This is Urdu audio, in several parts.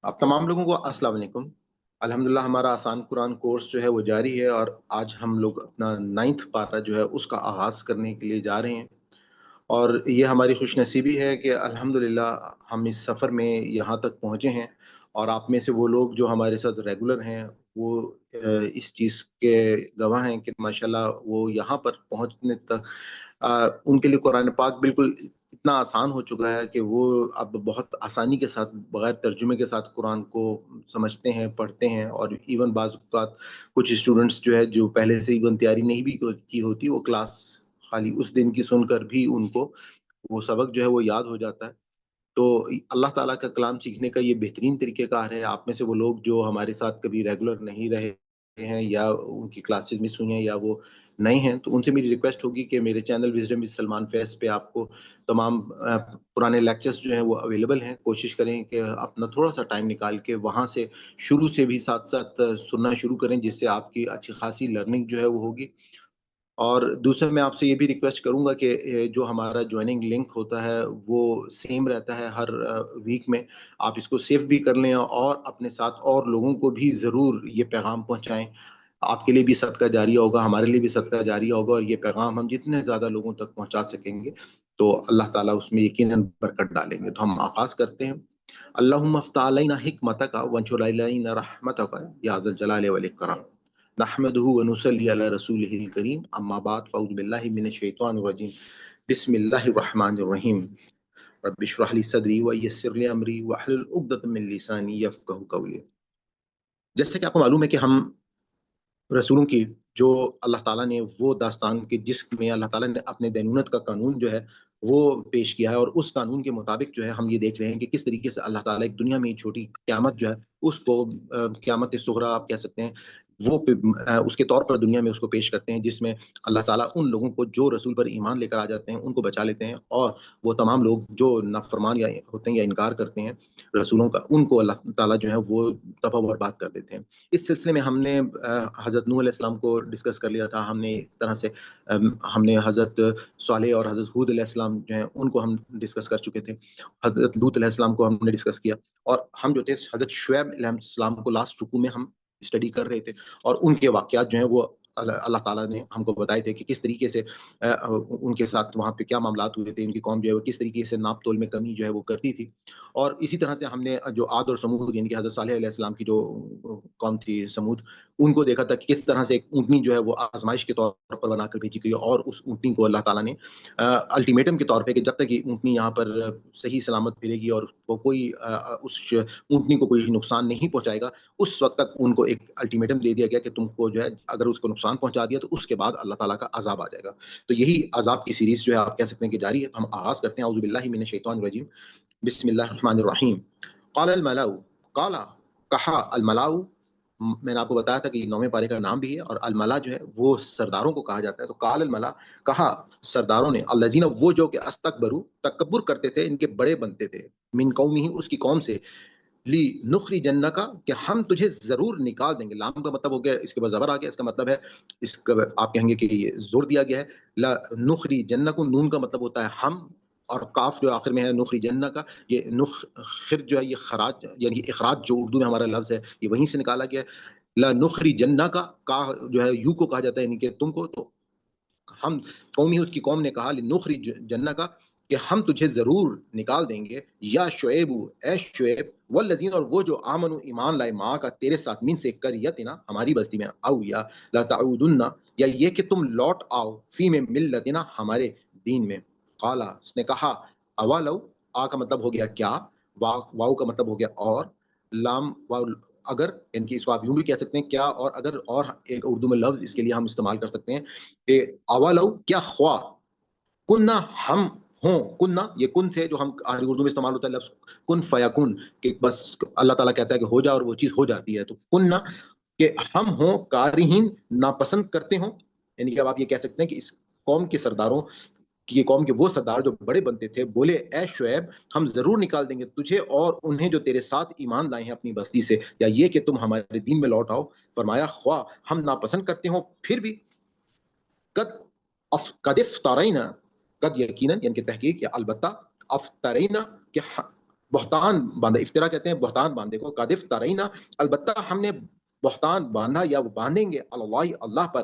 آپ تمام لوگوں کو السلام علیکم۔ الحمدللہ ہمارا آسان قرآن کورس جو ہے وہ جاری ہے، اور آج ہم لوگ اپنا 9 پارہ جو ہے اس کا آغاز کرنے کے لیے جا رہے ہیں، اور یہ ہماری خوش نصیبی ہے کہ الحمدللہ ہم اس سفر میں یہاں تک پہنچے ہیں، اور آپ میں سے وہ لوگ جو ہمارے ساتھ ریگولر ہیں وہ اس چیز کے گواہ ہیں کہ ماشاءاللہ وہ یہاں پر پہنچنے تک ان کے لیے قرآن پاک بالکل اتنا آسان ہو چکا ہے کہ وہ اب بہت آسانی کے ساتھ بغیر ترجمے کے ساتھ قرآن کو سمجھتے ہیں، پڑھتے ہیں، اور ایون بعض اوقات کچھ اسٹوڈنٹس جو ہے جو پہلے سے ایون تیاری نہیں بھی کی ہوتی، وہ کلاس خالی اس دن کی سن کر بھی ان کو وہ سبق جو ہے وہ یاد ہو جاتا ہے۔ تو اللہ تعالیٰ کا کلام سیکھنے کا یہ بہترین طریقہ کار ہے۔ آپ میں سے وہ لوگ جو ہمارے ساتھ کبھی ریگولر نہیں رہے ہیں یا ان کی کلاسز مس ہوئی ہیں یا وہ نئے ہیں، تو ان سے میری ریکویسٹ ہوگی کہ میرے چینل وزڈم ود سلمان فیض پہ آپ کو تمام پرانے لیکچرز جو ہیں وہ اویلیبل ہیں۔ کوشش کریں کہ اپنا تھوڑا سا ٹائم نکال کے وہاں سے شروع سے بھی ساتھ ساتھ سننا شروع کریں، جس سے آپ کی اچھی خاصی لرننگ جو ہے وہ ہوگی۔ اور دوسرا میں آپ سے یہ بھی ریکویسٹ کروں گا کہ جو ہمارا جوائننگ لنک ہوتا ہے وہ سیم رہتا ہے ہر ویک میں، آپ اس کو سیو بھی کر لیں اور اپنے ساتھ اور لوگوں کو بھی ضرور یہ پیغام پہنچائیں۔ آپ کے لیے بھی صدقہ جاریہ ہوگا، ہمارے لیے بھی صدقہ جاریہ ہوگا، اور یہ پیغام ہم جتنے زیادہ لوگوں تک پہنچا سکیں گے تو اللہ تعالیٰ اس میں یقیناً برکت ڈالیں گے۔ تو ہم آغاز کرتے ہیں۔ اللہم افتح علینا حکمتک وانشر علینا رحمتک یا ذا الجلال والاکرام۔ نحمده ونصلي على رسوله الكريم اما بعد فاعوذ باللہ من الشیطان الرجیم بسم اللہ الرحمن الرحیم رب اشرح لي صدری ویسر لي امری واحلل عقدۃ من لسانی یفقہوا قولی۔ جیسے کہ آپ کو معلوم ہے کہ ہم رسولوں کی جو اللہ تعالیٰ نے وہ داستان کے جس میں اللہ تعالیٰ نے اپنے دینونت کا قانون جو ہے وہ پیش کیا ہے، اور اس قانون کے مطابق جو ہے ہم یہ دیکھ رہے ہیں کہ کس طریقے سے اللہ تعالیٰ ایک دنیا میں چھوٹی قیامت جو ہے اس کو قیامت صغریٰ آپ کہہ سکتے ہیں، وہ اس کے طور پر دنیا میں اس کو پیش کرتے ہیں، جس میں اللہ تعالیٰ ان لوگوں کو جو رسول پر ایمان لے کر آ جاتے ہیں ان کو بچا لیتے ہیں، اور وہ تمام لوگ جو نافرمان یا ہوتے ہیں یا انکار کرتے ہیں رسولوں کا، ان کو اللہ تعالیٰ جو ہے وہ تباہ و برباد کر دیتے ہیں۔ اس سلسلے میں ہم نے حضرت نوح علیہ السلام کو ڈسکس کر لیا تھا، ہم نے اس طرح سے ہم نے حضرت صالح اور حضرت ہود علیہ السلام جو ہیں ان کو ہم ڈسکس کر چکے تھے، حضرت لوط علیہ السلام کو ہم نے ڈسکس کیا، اور ہم جو تھے حضرت شعیب علیہ السلام کو لاسٹ رکوع میں ہم اسٹڈی کر رہے تھے، اور ان کے واقعات جو ہیں وہ اللہ تعالیٰ نے ہم کو بتائے تھے کہ کس طریقے سے ان کے ساتھ وہاں پہ کیا معاملات ہوئے تھے، ان کی قوم جو ہے وہ کس طریقے سے ناپ تول میں کمی جو ہے وہ کرتی تھی۔ اور اسی طرح سے ہم نے جو عاد اور سمود یعنی کہ حضرت صالح علیہ السلام کی جو قوم تھی سمود، ان کو دیکھا تھا کہ کس طرح سے ایک اونٹنی جو ہے وہ آزمائش کے طور پر بنا کر بھیجی گئی، اور اس اونٹنی کو اللہ تعالیٰ نے الٹیمیٹم کے طور پہ کہ جب تک یہ اونٹنی یہاں پر صحیح سلامت پھرے گی اور کوئی اس اونٹنی کو کوئی نقصان نہیں پہنچائے گا، اس وقت تک ان کو ایک الٹیمیٹم دے دیا گیا کہ تم کو جو ہے اگر اس کو نقصان پہنچا دیا تو اس کے بعد اللہ تعالیٰ کا عذاب آ جائے گا۔ تو یہی عذاب کی سیریز جو ہے آپ کہہ سکتے ہیں کہ جاری ہے۔ ہم آغاز کرتے ہیں، اعوذ باللہ من الشیطان الرجیم بسم اللہ الرحمن الرحیم۔ قال الملأ، قال کہا، الملأ میں نے آپ کو بتایا تھا کہ 9ویں پارے کا نام بھی ہے، اور الملا جو ہے وہ سرداروں کو کہا جاتا ہے۔ تو قال الملا، کہا سرداروں نے، الذین وہ جو کہ استکبروا تکبر کرتے تھے، ان کے بڑے بنتے تھے، من قومہ اس کی قوم سے، لی نخرجنک کہ ہم تجھے ضرور نکال دیں گے۔ لام کا مطلب ہو گیا، اس کے بعد زبر آ گیا، اس کا مطلب ہے، اس کا آپ کہیں گے کہ یہ زور دیا گیا ہے۔ لا نخرجنک، نون کا مطلب ہوتا ہے ہم، اور کاف جو آخر میں ہے نخرجنک، یہ نخر جو ہے یہ خراج یعنی اخراج جو اردو میں ہمارا لفظ ہے یہ وہیں سے نکالا گیا ہے۔ لا نخرجنک کا جو ہے یو کو کہا جاتا ہے یعنی کہ تم کو، تو ہم قومی اس کی قوم نے کہا لنخرجنک کہ ہم تجھے ضرور نکال دیں گے، یا شعیب اے شعیب، والذین اور وہ جو آمنوا ایمان لائے، ماں کا تیرے ساتھ، من سے قریتنا ہماری بستی میں، او یا لا تعودن یا یہ کہ تم لوٹ آؤ، فی میں ملتنا ہمارے دین میں۔ قالا اس نے کہا، اولو آ کا مطلب ہو گیا کیا، واو کا مطلب ہو گیا اور، لام واو اگر، یعنی کہ اس کو آپ یوں بھی کہہ سکتے ہیں کیا اور اگر، اور ایک اردو میں لفظ اس کے لیے ہم استعمال کر سکتے ہیں کہ اولو کیا خواہ، کننا ہم ہوں، کننا یہ کن سے جو ہم اردو میں استعمال ہوتا ہے لفظ کن فیکن، کہ بس اللہ تعالیٰ کہتا ہے کہ ہو جا اور وہ چیز ہو جاتی ہے، تو کننا کہ ہم ہوں، کارہین ناپسند کرتے ہوں، یعنی کہ اب آپ یہ کہہ سکتے ہیں کہ اس قوم کے سرداروں کہ یہ قوم کے وہ سردار جو بڑے بنتے تھے بولے، اے شعیب ہم ضرور نکال دیں گے تجھے اور انہیں جو تیرے ساتھ ایمان لائے ہیں اپنی بستی سے، یا یہ کہ تم ہمارے دین میں لوٹ آؤ۔ فرمایا خواہ ہم ناپسند کرتے ہوں پھر بھی، قد افترینا، قد یقیناً یعنی کہ تحقیق یا البتہ، افترینا کہ بہتان باندھا، افطرا کہتے ہیں بہتان باندھے کو، قد افترینا البتہ ہم نے بہتان باندھا یا وہ باندھیں گے اللہ اللہ پر،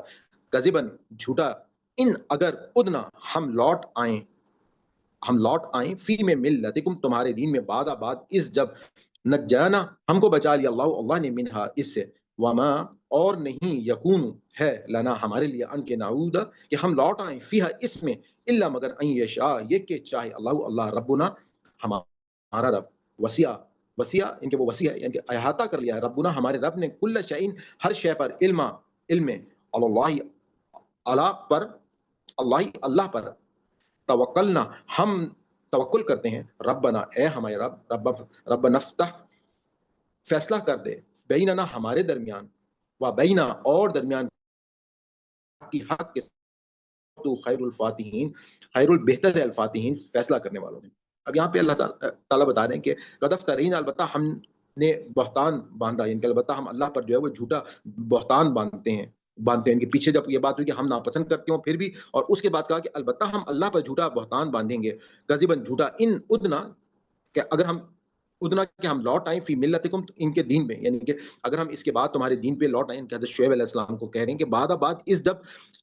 کذبن جھوٹا، ان اگر ادنا ہم لوٹ آئیں فی میں ملتکم تمہارے دین میں بعد اس جب نجانا ہم کو بچا لیا اللہ اللہ نے منہا اس سے، وما اور نہیں یکون ہے لنا ہمارے لیے ان کے نعود کہ ہم لوٹ آئیں فیہا اس میں الا مگر ان یشاء یہ کہ چاہے اللہ اللہ ربنا ہمارا رب، وسیع وسیع ان کے وہ وسیع یعنی کہ احاطہ کر لیا ہے ربنا ہمارے رب نے کل شیء ہر شے پر علم اللہ اللہ پر اللہ پر توکلنا ہم توکل کرتے ہیں، ربنا اے ہمارے رب نفتح فیصلہ کر دے بیننا ہمارے درمیان و بینا اور درمیان کی حق کے، تو خیر الفاتحین خیر البہتر ہے الفاتحین فیصلہ کرنے والوں میں۔ اب یہاں پہ اللہ تعالیٰ بتا رہے ہیں کہ قدف ترین البتہ ہم نے بہتان باندھا، یعنی کہ البتہ ہم اللہ پر جو ہے وہ جھوٹا بہتان باندھتے ہیں ان کے پیچھے جب یہ بات ہوئی کہ ہم ناپسند کرتے ہوں پھر بھی، اور اس کے بعد کہا کہ البتہ ہم اللہ پر جھوٹا بہتان باندھیں گے، کذبن جھوٹا، ان ادنا کہ اگر ہم ادنا کہ ہم لوٹ آئیں فی ملتکم ان کے دین میں، یعنی کہ اگر ہم اس کے بعد تمہارے دین پہ لوٹ آئیں، کہ حضرت شعیب علیہ السلام کو کہہ رہے ہیں کہ بعد اس جب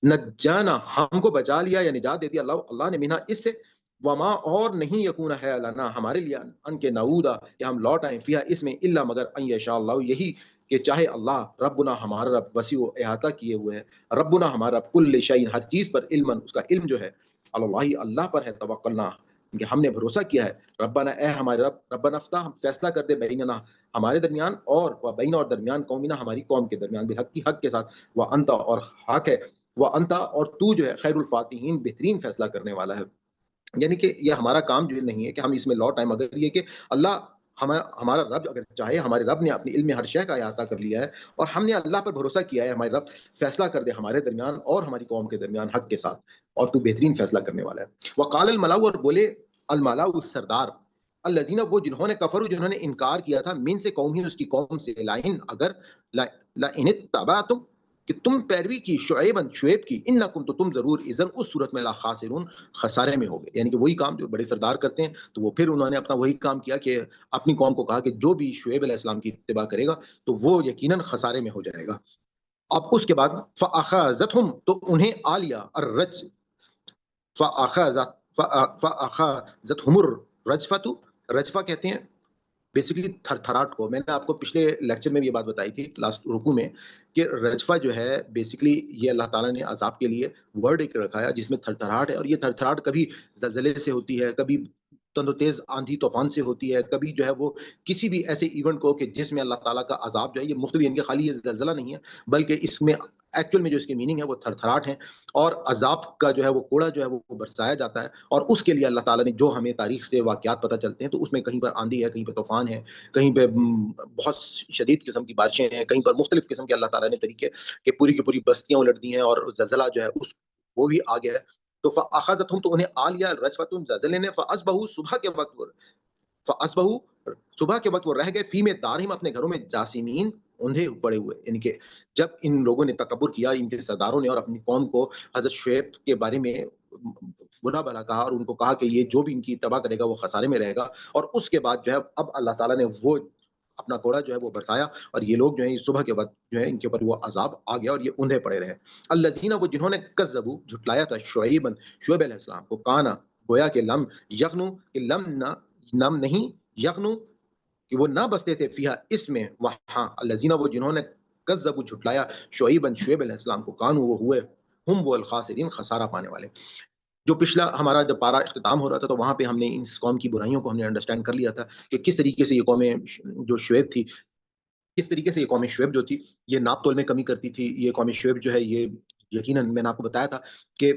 نجانا ہم کو بچا لیا یا نجات دے دیا اللہ نے منہا اس سے، وما اور نہیں یکون ہے لنا ہمارے لیے ان کے نعودا کہ ہم لوٹ آئیں فیہا اس میں الا مگر ان یشاء اللہ یہی کہ چاہے اللہ، ربنا ہمارا رب وسیع و احاطہ کیے ہوئے ہے، ربنا ہمارا رب کل شیء ہر چیز پر علما اس کا علم جو ہے، اللہ اللہ پر ہے توکلنا کہ ہم نے بھروسہ کیا ہے، ربنا اے ہمارے رب ربنا افتح ہم فیصلہ کر دے بیننا ہمارے درمیان اور بین اور درمیان قومنا ہماری قوم کے درمیان بالحق کی حق کے ساتھ، وانت اور حق ہے، وانت اور تو جو ہے خیر الفاتحین بہترین فیصلہ کرنے والا ہے۔ یعنی کہ یہ ہمارا کام جو نہیں ہے کہ ہم اس میں لوٹ آئیں، مگر یہ کہ اللہ ہمارا رب اگر چاہے، ہمارے رب نے اپنے علم میں ہر شے کا احاطہ کر لیا ہے اور ہم نے اللہ پر بھروسہ کیا ہے، ہمارے رب فیصلہ کر دے ہمارے درمیان اور ہماری قوم کے درمیان حق کے ساتھ، اور تو بہترین فیصلہ کرنے والا ہے۔ وقال الملاء اور بولے الملاء سردار، الذین وہ جنہوں نے کفروا جنہوں نے انکار کیا تھا، من سے قوم ہی اس کی قوم سے، لائن اگر لائن اتبعتم کہ تم پیروی کی شعیب کی، انکم تو تم ضرور اذن اس صورت میں لا خاسرون خسارے میں ہو گئے، یعنی کہ وہی کام جو بڑے سردار کرتے ہیں، تو وہ پھر انہوں نے اپنا وہی کام کیا کہ اپنی قوم کو کہا کہ جو بھی شعیب علیہ السلام کی اتباع کرے گا تو وہ یقیناً خسارے میں ہو جائے گا۔ اب اس کے بعد فاخذتهم تو انہیں آ لیا الرج فاخذتهم الرجفۃ، رجفہ کہتے ہیں بیسیکلی تھر تھراٹ کو، میں نے آپ کو پچھلے لیکچر میں بھی یہ بات بتائی تھی لاسٹ رکوع میں کہ رجفہ جو ہے بیسیکلی یہ اللہ تعالیٰ نے عذاب کے لیے ورڈ ایک رکھا ہے جس میں تھر تھراٹ ہے، اور یہ تھر تھراٹ کبھی زلزلے سے ہوتی ہے، کبھی تند و تیز آندھی طوفان سے ہوتی ہے، کبھی جو ہے وہ کسی بھی ایسے ایونٹ کو کہ جس میں اللہ تعالیٰ کا عذاب جو ہے، یہ مختلف، ان کے خالی یہ زلزلہ نہیں ہے بلکہ اس میں ایکچوئل میں جو اس کی میننگ ہے وہ تھر تھراٹ ہے، اور عذاب کا جو ہے وہ کوڑا جو ہے وہ برسایا جاتا ہے، اور اس کے لیے اللہ تعالیٰ نے جو ہمیں تاریخ سے واقعات پتہ چلتے ہیں تو اس میں کہیں پر آندھی ہے، کہیں پہ طوفان ہے، کہیں پہ بہت شدید قسم کی بارشیں ہیں، کہیں پر مختلف قسم کے اللہ تعالیٰ نے طریقے کہ پوری کی پوری بستیاں الٹ دی ہیں، اور زلزلہ جو ہے اس وہ بھی آ گیا ہے۔ تو فاخذتهم تو انہیں آ لیا رجفۃ زلزلے نے، فاصبحوا صبح کے وقت فاصبحوا صبح کے وقت وہ رہ گئے فی میں دارہم اپنے گھروں میں جاسمین اندھے پڑے ہوئے، یعنی کہ جب ان لوگوں نے تکبر کیا، ان کے سرداروں نے، اور اپنی قوم کو حضرت شعیب کے بارے میں برا بھلا کہا اور ان کو کہا کہ یہ جو بھی ان کی تباہ کرے گا وہ خسارے میں رہے گا، اور اس کے بعد جو ہے اب اللہ تعالیٰ نے وہ اپنا کوڑا جو ہے وہ برسایا، اور یہ لوگ جو ہیں صبح کے وقت جو ہے ان کے اوپر وہ عذاب آ گیا اور یہ اندھے پڑے رہے۔ الذین وہ جنہوں نے کذبوا جھٹلایا تھا شعیب علیہ السلام کو، کانا گویا کہ لم یغنو کہ لم نہیں یغنو کہ وہ نہ بستے تھے فیہا اس میں وہاں، الذین وہ جنہوں نے کذبوا جھٹلایا شعیب علیہ السلام کو، کانوا وہ ہوئے ہم وہ الخاسرین خسارہ پانے والے۔ جو پچھلا ہمارا جب پارا اختتام ہو رہا تھا تو وہاں پہ ہم نے اس قوم کی برائیوں کو ہم نے انڈرسٹینڈ کر لیا تھا کہ کس طریقے سے یہ قومیں جو شعیب تھی، کس طریقے سے یہ قوم شعیب جو تھی یہ ناپ تول میں کمی کرتی تھی، یہ قوم شعیب جو ہے یہ یقیناً میں نے آپ کو بتایا تھا کہ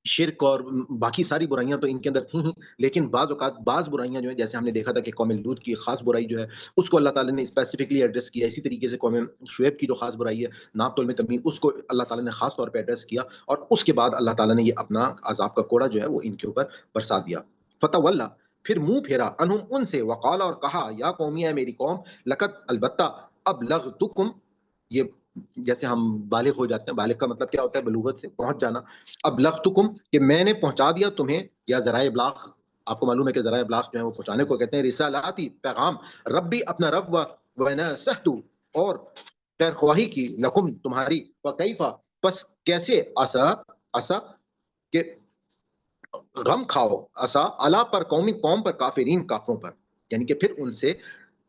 شرک اور باقی ساری برائیاں تو ان کے اندر تھیں ہی، لیکن بعض اوقات بعض برائیاں جو ہیں، جیسے ہم نے دیکھا تھا کہ قوم لوط کی خاص برائی جو ہے اس کو اللہ تعالیٰ نے اسپیسیفکلی ایڈریس کیا، اسی طریقے سے قوم شعیب کی جو خاص برائی ہے ناپ تول میں کمی، اس کو اللہ تعالیٰ نے خاص طور پہ ایڈریس کیا، اور اس کے بعد اللہ تعالیٰ نے یہ اپنا عذاب کا کوڑا جو ہے وہ ان کے اوپر برسا دیا۔ فتح اللہ پھر منہ پھیرا انہم ان سے، وقال اور کہا، یا قومی ہے میری قوم، لقد البتہ ابلغتکم، یہ جیسے ہم بالغ ہو جاتے ہیں، بالغ کا مطلب کیا ہوتا ہے؟ بلوغت سے پہنچ جانا، ابلغتکم کہ میں نے پہنچا دیا تمہیں، یا ذرائع ابلاغ آپ کو معلوم ہے کہ ذرائع ابلاغ جو ہے وہ پہنچانے کو کہتے ہیں. رسالاتی پیغام، ربی اپنا رب، و نصحت اور خیر خواہی کی، لکم تمہاری، وکیفا پس کیسے، اسا کہ غم کھاؤ، اسا اللہ پر، قوم پر، کافرین کافروں پر، یعنی کہ پھر ان سے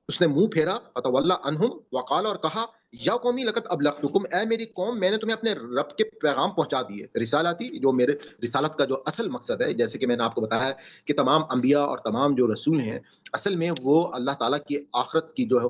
اس نے منہ پھیرا، فتولا عنہم وقال اور کہا، یا قومی لقد ابلغتکم، اے میری قوم میں نے تمہیں اپنے رب کے پیغام پہنچا دیے. رسالاتی جو میرے رسالت کا جو اصل مقصد ہے، جیسے کہ میں نے آپ کو بتایا ہے کہ تمام انبیاء اور تمام جو رسول ہیں اصل میں وہ اللہ تعالیٰ کی آخرت کی جو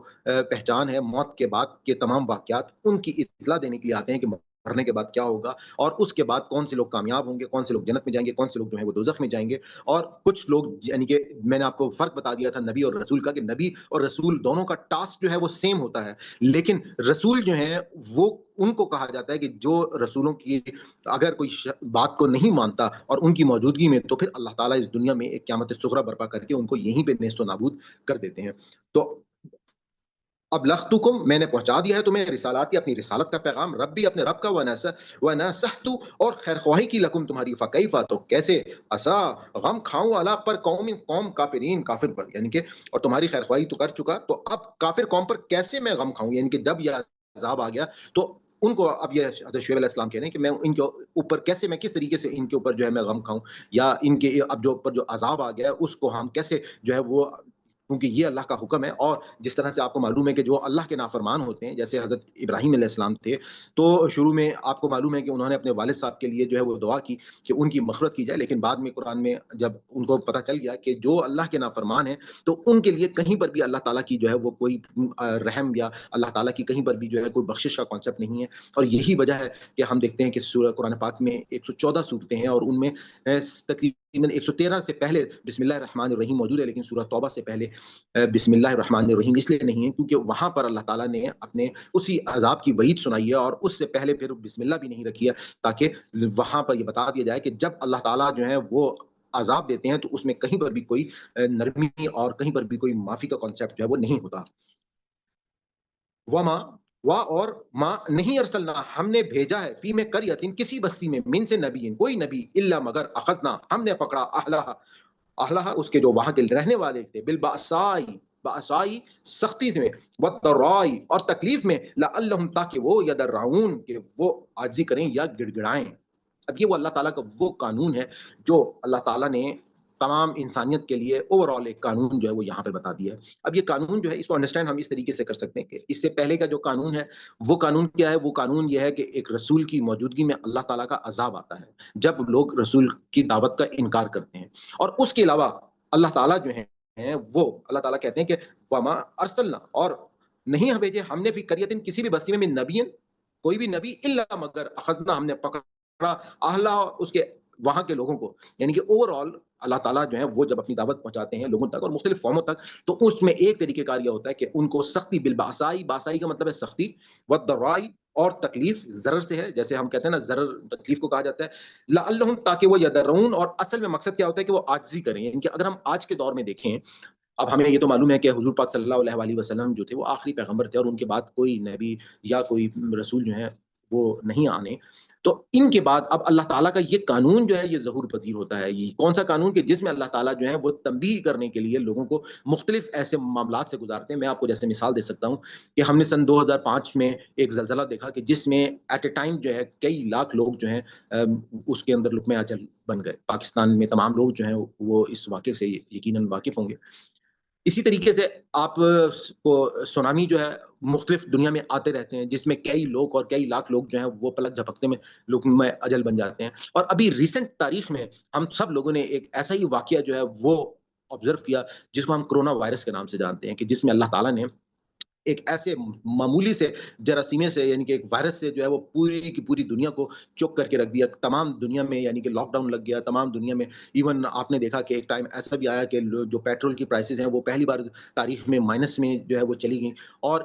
پہچان ہے، موت کے بعد کے تمام واقعات ان کی اطلاع دینے کے لیے آتے ہیں کہ مرنے کے بعد کیا ہوگا، اور اس کے بعد کون سے لوگ کامیاب ہوں گے، کون سے لوگ جنت میں جائیں گے، کون سے لوگ جو ہیں وہ دوزخ میں جائیں گے. اور کچھ لوگ، یعنی کہ میں نے آپ کو فرق بتا دیا تھا نبی اور رسول کا، کہ نبی اور رسول دونوں کا ٹاسک جو ہے وہ سیم ہوتا ہے، لیکن رسول جو ہیں وہ ان کو کہا جاتا ہے کہ جو رسولوں کی اگر کوئی بات کو نہیں مانتا اور ان کی موجودگی میں، تو پھر اللہ تعالیٰ اس دنیا میں ایک قیامت صغریٰ برپا کر کے ان کو یہیں پہ نیست و نابود کر دیتے ہیں. تو اب لختکم، میں نے پہنچا دیا ہے تمہیں رسالاتی، اپنی رسالت کا پیغام، ربی اپنے رب کا، ونصحت اور خیر خواہی کی، لکم تمہاری، فکیفا تو کیسے، اسا غم کھاؤں، اللہ پر، قوم کافرین کافر پر، یعنی کہ اور تمہاری خیر خواہی تو کر چکا، تو اب کافر قوم پر کیسے میں غم کھاؤں، یعنی کہ جب یہ عذاب آ گیا تو ان کو، اب یہ حضرت شعیب علیہ السلام کہہ رہے ہیں کہ میں ان کے اوپر کیسے، میں کس طریقے سے ان کے اوپر جو ہے میں غم کھاؤں، یا ان کے اب جو اوپر جو عذاب آ گیا ہے اس کو ہم کیسے جو ہے وہ، کیونکہ یہ اللہ کا حکم ہے. اور جس طرح سے آپ کو معلوم ہے کہ جو اللہ کے نافرمان ہوتے ہیں، جیسے حضرت ابراہیم علیہ السلام تھے، تو شروع میں آپ کو معلوم ہے کہ انہوں نے اپنے والد صاحب کے لیے جو ہے وہ دعا کی کہ ان کی مغفرت کی جائے، لیکن بعد میں قرآن میں جب ان کو پتہ چل گیا کہ جو اللہ کے نافرمان ہیں، تو ان کے لیے کہیں پر بھی اللہ تعالیٰ کی جو ہے وہ کوئی رحم یا اللہ تعالیٰ کی کہیں پر بھی جو ہے کوئی بخشش کا کانسیپٹ نہیں ہے. اور یہی وجہ ہے کہ ہم دیکھتے ہیں کہ سورہ قرآن پاک میں 114 صورتیں ہیں، اور ان میں تقریباً 113 سے پہلے بسم اللہ الرحمن الرحیم موجود ہے، لیکن سورہ توبہ سے پہلے بسم اللہ الرحمن الرحیم اس لیے نہیں ہے کیونکہ وہاں پر اللہ تعالیٰ نے اپنے اسی عذاب کی وعید سنائی ہے، اور اس سے پہلے پھر بسم اللہ بھی نہیں رکھی ہے، تاکہ وہاں پر یہ بتا دیا جائے کہ جب اللہ تعالیٰ جو ہے وہ عذاب دیتے ہیں تو اس میں کہیں پر بھی کوئی نرمی اور کہیں پر بھی کوئی معافی کا کانسیپٹ جو ہے وہ نہیں ہوتا. وما وا اور ماں نہیں ارسلنا، ہم نے بھیجا ہے، فی میں قریۃ کسی بستی میں، من سے نبی کوئی نبی، الا مگر اخذنا ہم نے پکڑا، اہلہ اس کے جو وہاں کے رہنے والے تھے، بالباسائی باسائی سختی میں، والضرائی اور تکلیف میں، لعلہم تاکہ وہ یدرعون کہ وہ عاجزی کریں یا گڑ گڑائیں. اب یہ وہ اللہ تعالیٰ کا وہ قانون ہے جو اللہ تعالیٰ نے تمام انسانیت کے لیے اوور آل ایک قانون جو ہے وہ یہاں پہ بتا دیا ہے. اب یہ قانون جو ہے اس کو انڈرسٹینڈ ہم اس طریقے سے کر سکتے ہیں کہ اس سے پہلے کا جو قانون ہے وہ قانون کیا ہے، وہ قانون یہ ہے کہ ایک رسول کی موجودگی میں اللہ تعالیٰ کا عذاب آتا ہے جب لوگ رسول کی دعوت کا انکار کرتے ہیں. اور اس کے علاوہ اللہ تعالیٰ جو ہیں وہ اللہ تعالیٰ کہتے ہیں کہ وما ارسلنا اور نہیں بھیجے ہم نے فی قریۃ کسی بھی بستی میں، من نبی کوئی بھی نبی، الا مگر اخذنا ہم نے پکڑا، اہلا اس کے وہاں کے لوگوں کو، یعنی کہ اوور آل اللہ تعالیٰ جو ہے وہ جب اپنی دعوت پہنچاتے ہیں لوگوں تک اور مختلف قوموں تک، تو اس میں ایک طریقہ کار یہ ہوتا ہے کہ ان کو سختی، بالباسائی، باسائی کا مطلب ہے سختی، والضرائی اور تکلیف ضرر سے ہے، جیسے ہم کہتے ہیں نا ضرر تکلیف کو کہا جاتا ہے، لعلہم تاکہ وہ یدرعون، اور اصل میں مقصد کیا ہوتا ہے کہ وہ عاجزی کریں. یعنی کہ اگر ہم آج کے دور میں دیکھیں، اب ہمیں یہ تو معلوم ہے کہ حضور پاک صلی اللہ علیہ وسلم جو تھے وہ آخری پیغمبر تھے، اور ان کے بعد کوئی نبی یا کوئی رسول جو ہے وہ نہیں آنے. تو ان کے بعد اب اللہ تعالیٰ کا یہ قانون جو ہے یہ ظہور پذیر ہوتا ہے. یہ کون سا قانون کہ جس میں اللہ تعالیٰ جو ہے وہ تنبیہ کرنے کے لیے لوگوں کو مختلف ایسے معاملات سے گزارتے ہیں. میں آپ کو جیسے مثال دے سکتا ہوں کہ ہم نے سن 2005 میں ایک زلزلہ دیکھا کہ جس میں ایٹ اے ٹائم جو ہے کئی لاکھ لوگ جو ہیں اس کے اندر لقمہ اجل بن گئے. پاکستان میں تمام لوگ جو ہیں وہ اس واقعے سے یقیناً واقف ہوں گے. اسی طریقے سے آپ کو سونامی جو ہے مختلف دنیا میں آتے رہتے ہیں، جس میں کئی لوگ اور کئی لاکھ لوگ جو ہیں وہ پلک جھپکتے میں لقمہ اجل بن جاتے ہیں. اور ابھی ریسنٹ تاریخ میں ہم سب لوگوں نے ایک ایسا ہی واقعہ جو ہے وہ آبزرو کیا جس کو ہم کرونا وائرس کے نام سے جانتے ہیں، کہ جس میں اللہ تعالیٰ نے ایک ایسے معمولی سے جراثیمے سے، یعنی کہ ایک وائرس سے جو ہے وہ پوری کی پوری دنیا کو چوک کر کے رکھ دیا. تمام دنیا میں یعنی کہ لاک ڈاؤن لگ گیا تمام دنیا میں. ایون آپ نے دیکھا کہ ایک ٹائم ایسا بھی آیا کہ جو پیٹرول کی پرائسز ہیں وہ پہلی بار تاریخ میں مائنس میں جو ہے وہ چلی گئیں، اور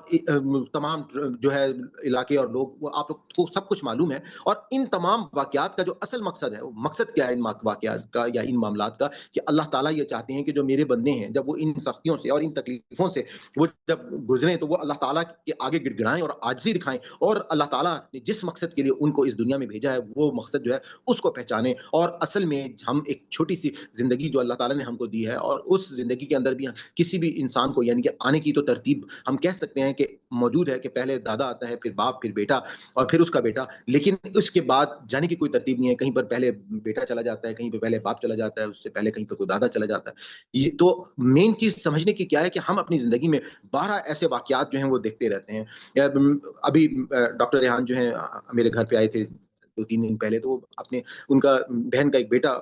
تمام جو ہے علاقے اور لوگ وہ آپ کو سب کچھ معلوم ہے. اور ان تمام واقعات کا جو اصل مقصد ہے، مقصد کیا ہے ان واقعات کا یا ان معاملات کا، کہ اللہ تعالیٰ یہ چاہتے ہیں کہ جو میرے بندے ہیں جب وہ ان سختیوں سے اور ان تکلیفوں سے وہ جب گزریں تو تو وہ اللہ تعالیٰ کے آگے گڑ گڑائیں اور عاجزی دکھائیں، اور اللہ تعالیٰ نے جس مقصد کے لیے ان کو اس دنیا میں بھیجا ہے وہ مقصد جو ہے اس کو پہچانیں، اور اصل میں ہم ایک چھوٹی سی زندگی جو اللہ تعالیٰ نے ہم کو دی ہے، اور اس زندگی کے اندر بھی کسی بھی انسان کو یعنی کہ آنے کی تو ترتیب ہم کہہ سکتے ہیں کہ موجود ہے کہ پہلے دادا آتا ہے، پھر باپ، پھر بیٹا، اور پھر اس کا بیٹا، لیکن اس کے بعد جانے کی کوئی ترتیب نہیں ہے، کہیں پر پہلے بیٹا چلا جاتا ہے، کہیں پہ پہلے باپ چلا جاتا ہے، اس سے پہلے کہیں پہ کوئی دادا چلا جاتا ہے۔ یہ تو مین چیز سمجھنے کی کیا ہے کہ ہم اپنی زندگی میں 12 ایسے واقعات جو ہیں وہ دیکھتے رہتے ہیں۔ ابھی ڈاکٹر ریحان جو ہیں میرے گھر پہ آئے تھے 2-3 دن پہلے، تو اپنے ان کا بہن کا ایک بیٹا،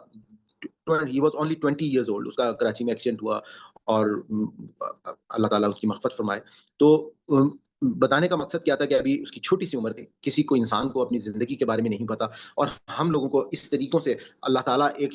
he was only 20 years old، اس کا کراچی میں ایکسیڈنٹ ہوا، اور اللہ تعالیٰ اس کی مغفرت فرمائے۔ تو بتانے کا مقصد کیا تھا کہ ابھی اس کی چھوٹی سی عمر تھی، کسی کو انسان کو اپنی زندگی کے بارے میں نہیں پتا، اور ہم لوگوں کو اس طریقوں سے اللہ تعالیٰ ایک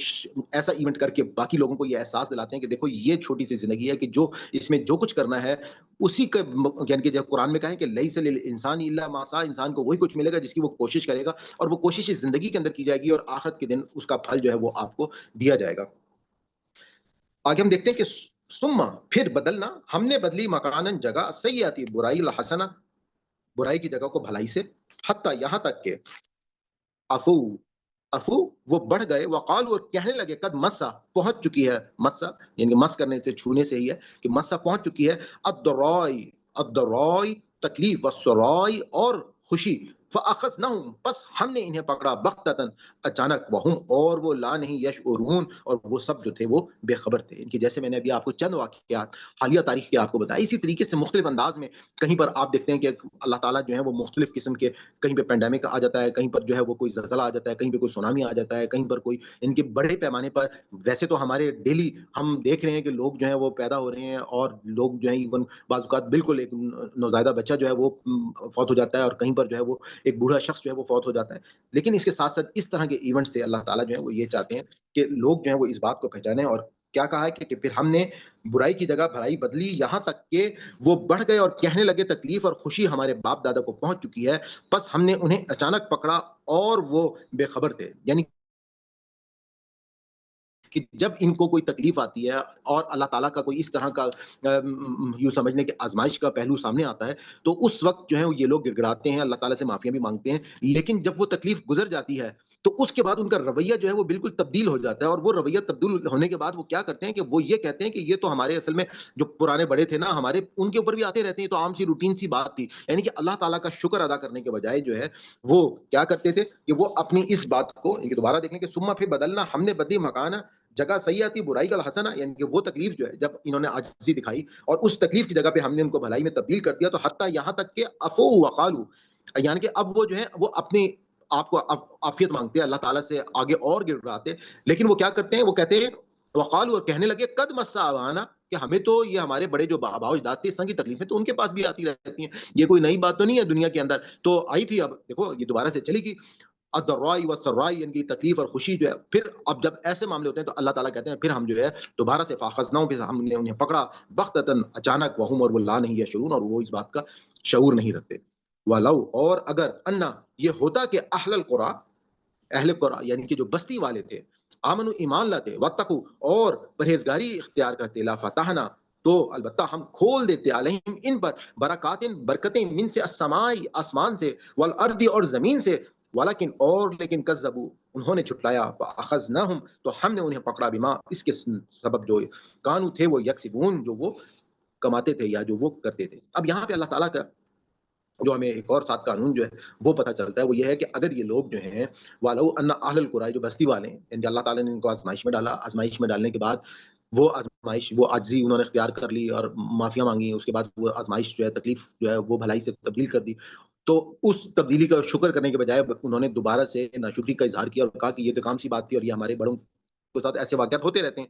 ایسا ایونٹ کر کے باقی لوگوں کو یہ احساس دلاتے ہیں کہ دیکھو یہ چھوٹی سی زندگی ہے کہ جو اس میں جو کچھ کرنا ہے اسی کا، یعنی کہ جب قرآن میں کہا ہے کہ لیس للانسان الا ما سعی، انسان کو وہی کچھ ملے گا جس کی وہ کوشش کرے گا، اور وہ کوشش اس زندگی کے اندر کی جائے گی، اور آخرت کے دن اس کا پھل جو ہے وہ آپ کو دیا جائے گا۔ آگے ہم دیکھتے ہیں کہ ثم پھر بدلنا، ہم نے بدلی مکانن جگہ، سیئاتی برائی، الحسنہ برائی کی جگہ کو بھلائی سے، حتی یہاں تک کہ افو افو وہ بڑھ گئے، وقال اور کہنے لگے، قد مسا پہنچ چکی ہے، مسا یعنی مس کرنے سے چھونے سے ہی ہے کہ مسا پہنچ چکی ہے، الدرائی الدرائی تکلیف، والسرائی اور خوشی، فاخذناہم پس ہم نے انہیں پکڑا، بغتتاً اچانک، وہم اور وہ لا نہیں یشعرون اور وہ سب جو تھے وہ بے خبر تھے۔ ان کی جیسے میں نے ابھی آپ کو چند واقعات حالیہ تاریخ کے آپ کو بتایا، اسی طریقے سے مختلف انداز میں کہیں پر آپ دیکھتے ہیں کہ اللہ تعالیٰ جو ہے وہ مختلف قسم کے، کہیں پہ پینڈیمک آ جاتا ہے، کہیں پر جو ہے وہ کوئی زلزلہ آ جاتا ہے، کہیں پہ کوئی سونامی آ جاتا ہے، کہیں پر کوئی ان کے بڑے پیمانے پر، ویسے تو ہمارے ڈیلی ہم دیکھ رہے ہیں کہ لوگ جو ہیں وہ پیدا ہو رہے ہیں، اور لوگ جو ہیں ایون بعض اوقات بالکل ایک نوزائیدہ بچہ جو ہے وہ فوت ہو جاتا ہے، اور کہیں پر جو ہے وہ ایک بوڑھا شخص جو ہے وہ فوت ہو جاتا ہے، لیکن اس کے ساتھ ساتھ اس طرح کے ایونٹ سے اللہ تعالیٰ جو ہے وہ یہ چاہتے ہیں کہ لوگ جو ہیں وہ اس بات کو پہچانیں، اور کیا کہا ہے کہ پھر ہم نے برائی کی جگہ بھلائی بدلی، یہاں تک کہ وہ بڑھ گئے اور کہنے لگے، تکلیف اور خوشی ہمارے باپ دادا کو پہنچ چکی ہے، بس ہم نے انہیں اچانک پکڑا اور وہ بے خبر تھے۔ یعنی کہ جب ان کو کوئی تکلیف آتی ہے اور اللہ تعالیٰ کا کوئی اس طرح کا یوں سمجھ لیں کہ آزمائش کا پہلو سامنے آتا ہے، تو اس وقت جو ہے یہ لوگ گڑ گڑاتے ہیں، اللہ تعالیٰ سے معافیاں بھی مانگتے ہیں، لیکن جب وہ تکلیف گزر جاتی ہے تو اس کے بعد ان کا رویہ جو ہے وہ بالکل تبدیل ہو جاتا ہے، اور وہ رویہ تبدیل ہونے کے بعد وہ کیا کرتے ہیں کہ وہ یہ کہتے ہیں کہ یہ تو ہمارے اصل میں جو پرانے بڑے تھے نا ہمارے، ان کے اوپر بھی آتے رہتے ہیں، تو عام سی روٹین سی بات تھی، یعنی کہ اللہ تعالیٰ کا شکر ادا کرنے کے بجائے جو ہے وہ کیا کرتے تھے کہ وہ اپنی اس بات کو ان کے دوبارہ دیکھیں کہ ثم پھر بدلنا، ہم نے بدلی مکان جگہ سیئاتی برائی کا الحسنہ، یعنی کہ وہ تکلیف جو ہے جب انہوں نے عاجزی دکھائی اور اس تکلیف کی جگہ پہ ہم نے ان کو بھلائی میں تبدیل کر دیا، تو حتی یہاں تک کہ عفو وقالو، یعنی کہ اب وہ جو ہے وہ اپنے آپ کو عافیت مانگتے ہیں اللہ تعالیٰ سے، آگے اور گر رہاتے، لیکن وہ کیا کرتے ہیں، وہ کہتے ہیں وقالو اور کہنے لگے، قد مسا آبانا کہ ہمیں تو یہ ہمارے بڑے جو آبا و اجداد تھے اس طرح کی تکلیفیں تو ان کے پاس بھی آتی رہتی ہیں، یہ کوئی نئی بات تو نہیں ہے دنیا کے اندر، تو آئی تھی، اب دیکھو یہ دوبارہ سے چلی گی، الضرائی والسرائی، یعنی تکلیف اور خوشی جو ہے، پھر اب جب ایسے معاملے ہوتے ہیں تو اللہ تعالیٰ کہتے ہیں پھر ہم جو ہے دوبارہ سے فاخذناہم، پھر ہم نے انہیں پکڑا، بغتتاً اچانک، وہم اور وہ لا نہیں یشعرون اور وہ اس بات کا شعور نہیں رکھتے، ولو اور اگر انا یہ ہوتا کہ اہل قرآن یعنی کہ جو بستی والے تھے، آمنو ایمان لاتے، واتقو اور پرہیزگاری اختیار کرتے، لا فتحنا تو البتہ ہم کھول دیتے، علیہم ان پر، برکات برکتیں، من سے السماء آسمان سے، والارض اور زمین سے، ولیکن اور لیکن کذبوا انہوں نے جھٹلایا، فاخذناہم تو ہم نے انہیں پکڑا، بما اس کے سبب جو کانو تھے وہ یکسبون جو وہ کماتے تھے یا جو وہ کرتے تھے۔ اب یہاں پہ اللہ تعالیٰ کا جو ہمیں ایک اور ساتھ قانون جو ہے وہ پتہ چلتا ہے، وہ یہ ہے کہ اگر یہ لوگ جو ہیں والو ان اہل القرى جو بستی والے ہیں، یعنی اللہ تعالیٰ نے ان کو آزمائش میں ڈالا، آزمائش میں ڈالنے کے بعد وہ آزمائش، وہ عاجزی انہوں نے اختیار کر لی اور معافیاں مانگی، اس کے بعد وہ آزمائش جو ہے تکلیف جو ہے وہ بھلائی سے تبدیل کر دی، تو اس تبدیلی کا شکر کرنے کے بجائے انہوں نے دوبارہ سے ناشکری کا اظہار کیا اور کہا کہ یہ تو کام سی بات تھی اور یہ ہمارے بڑوں کے ساتھ ایسے واقعات ہوتے رہتے ہیں۔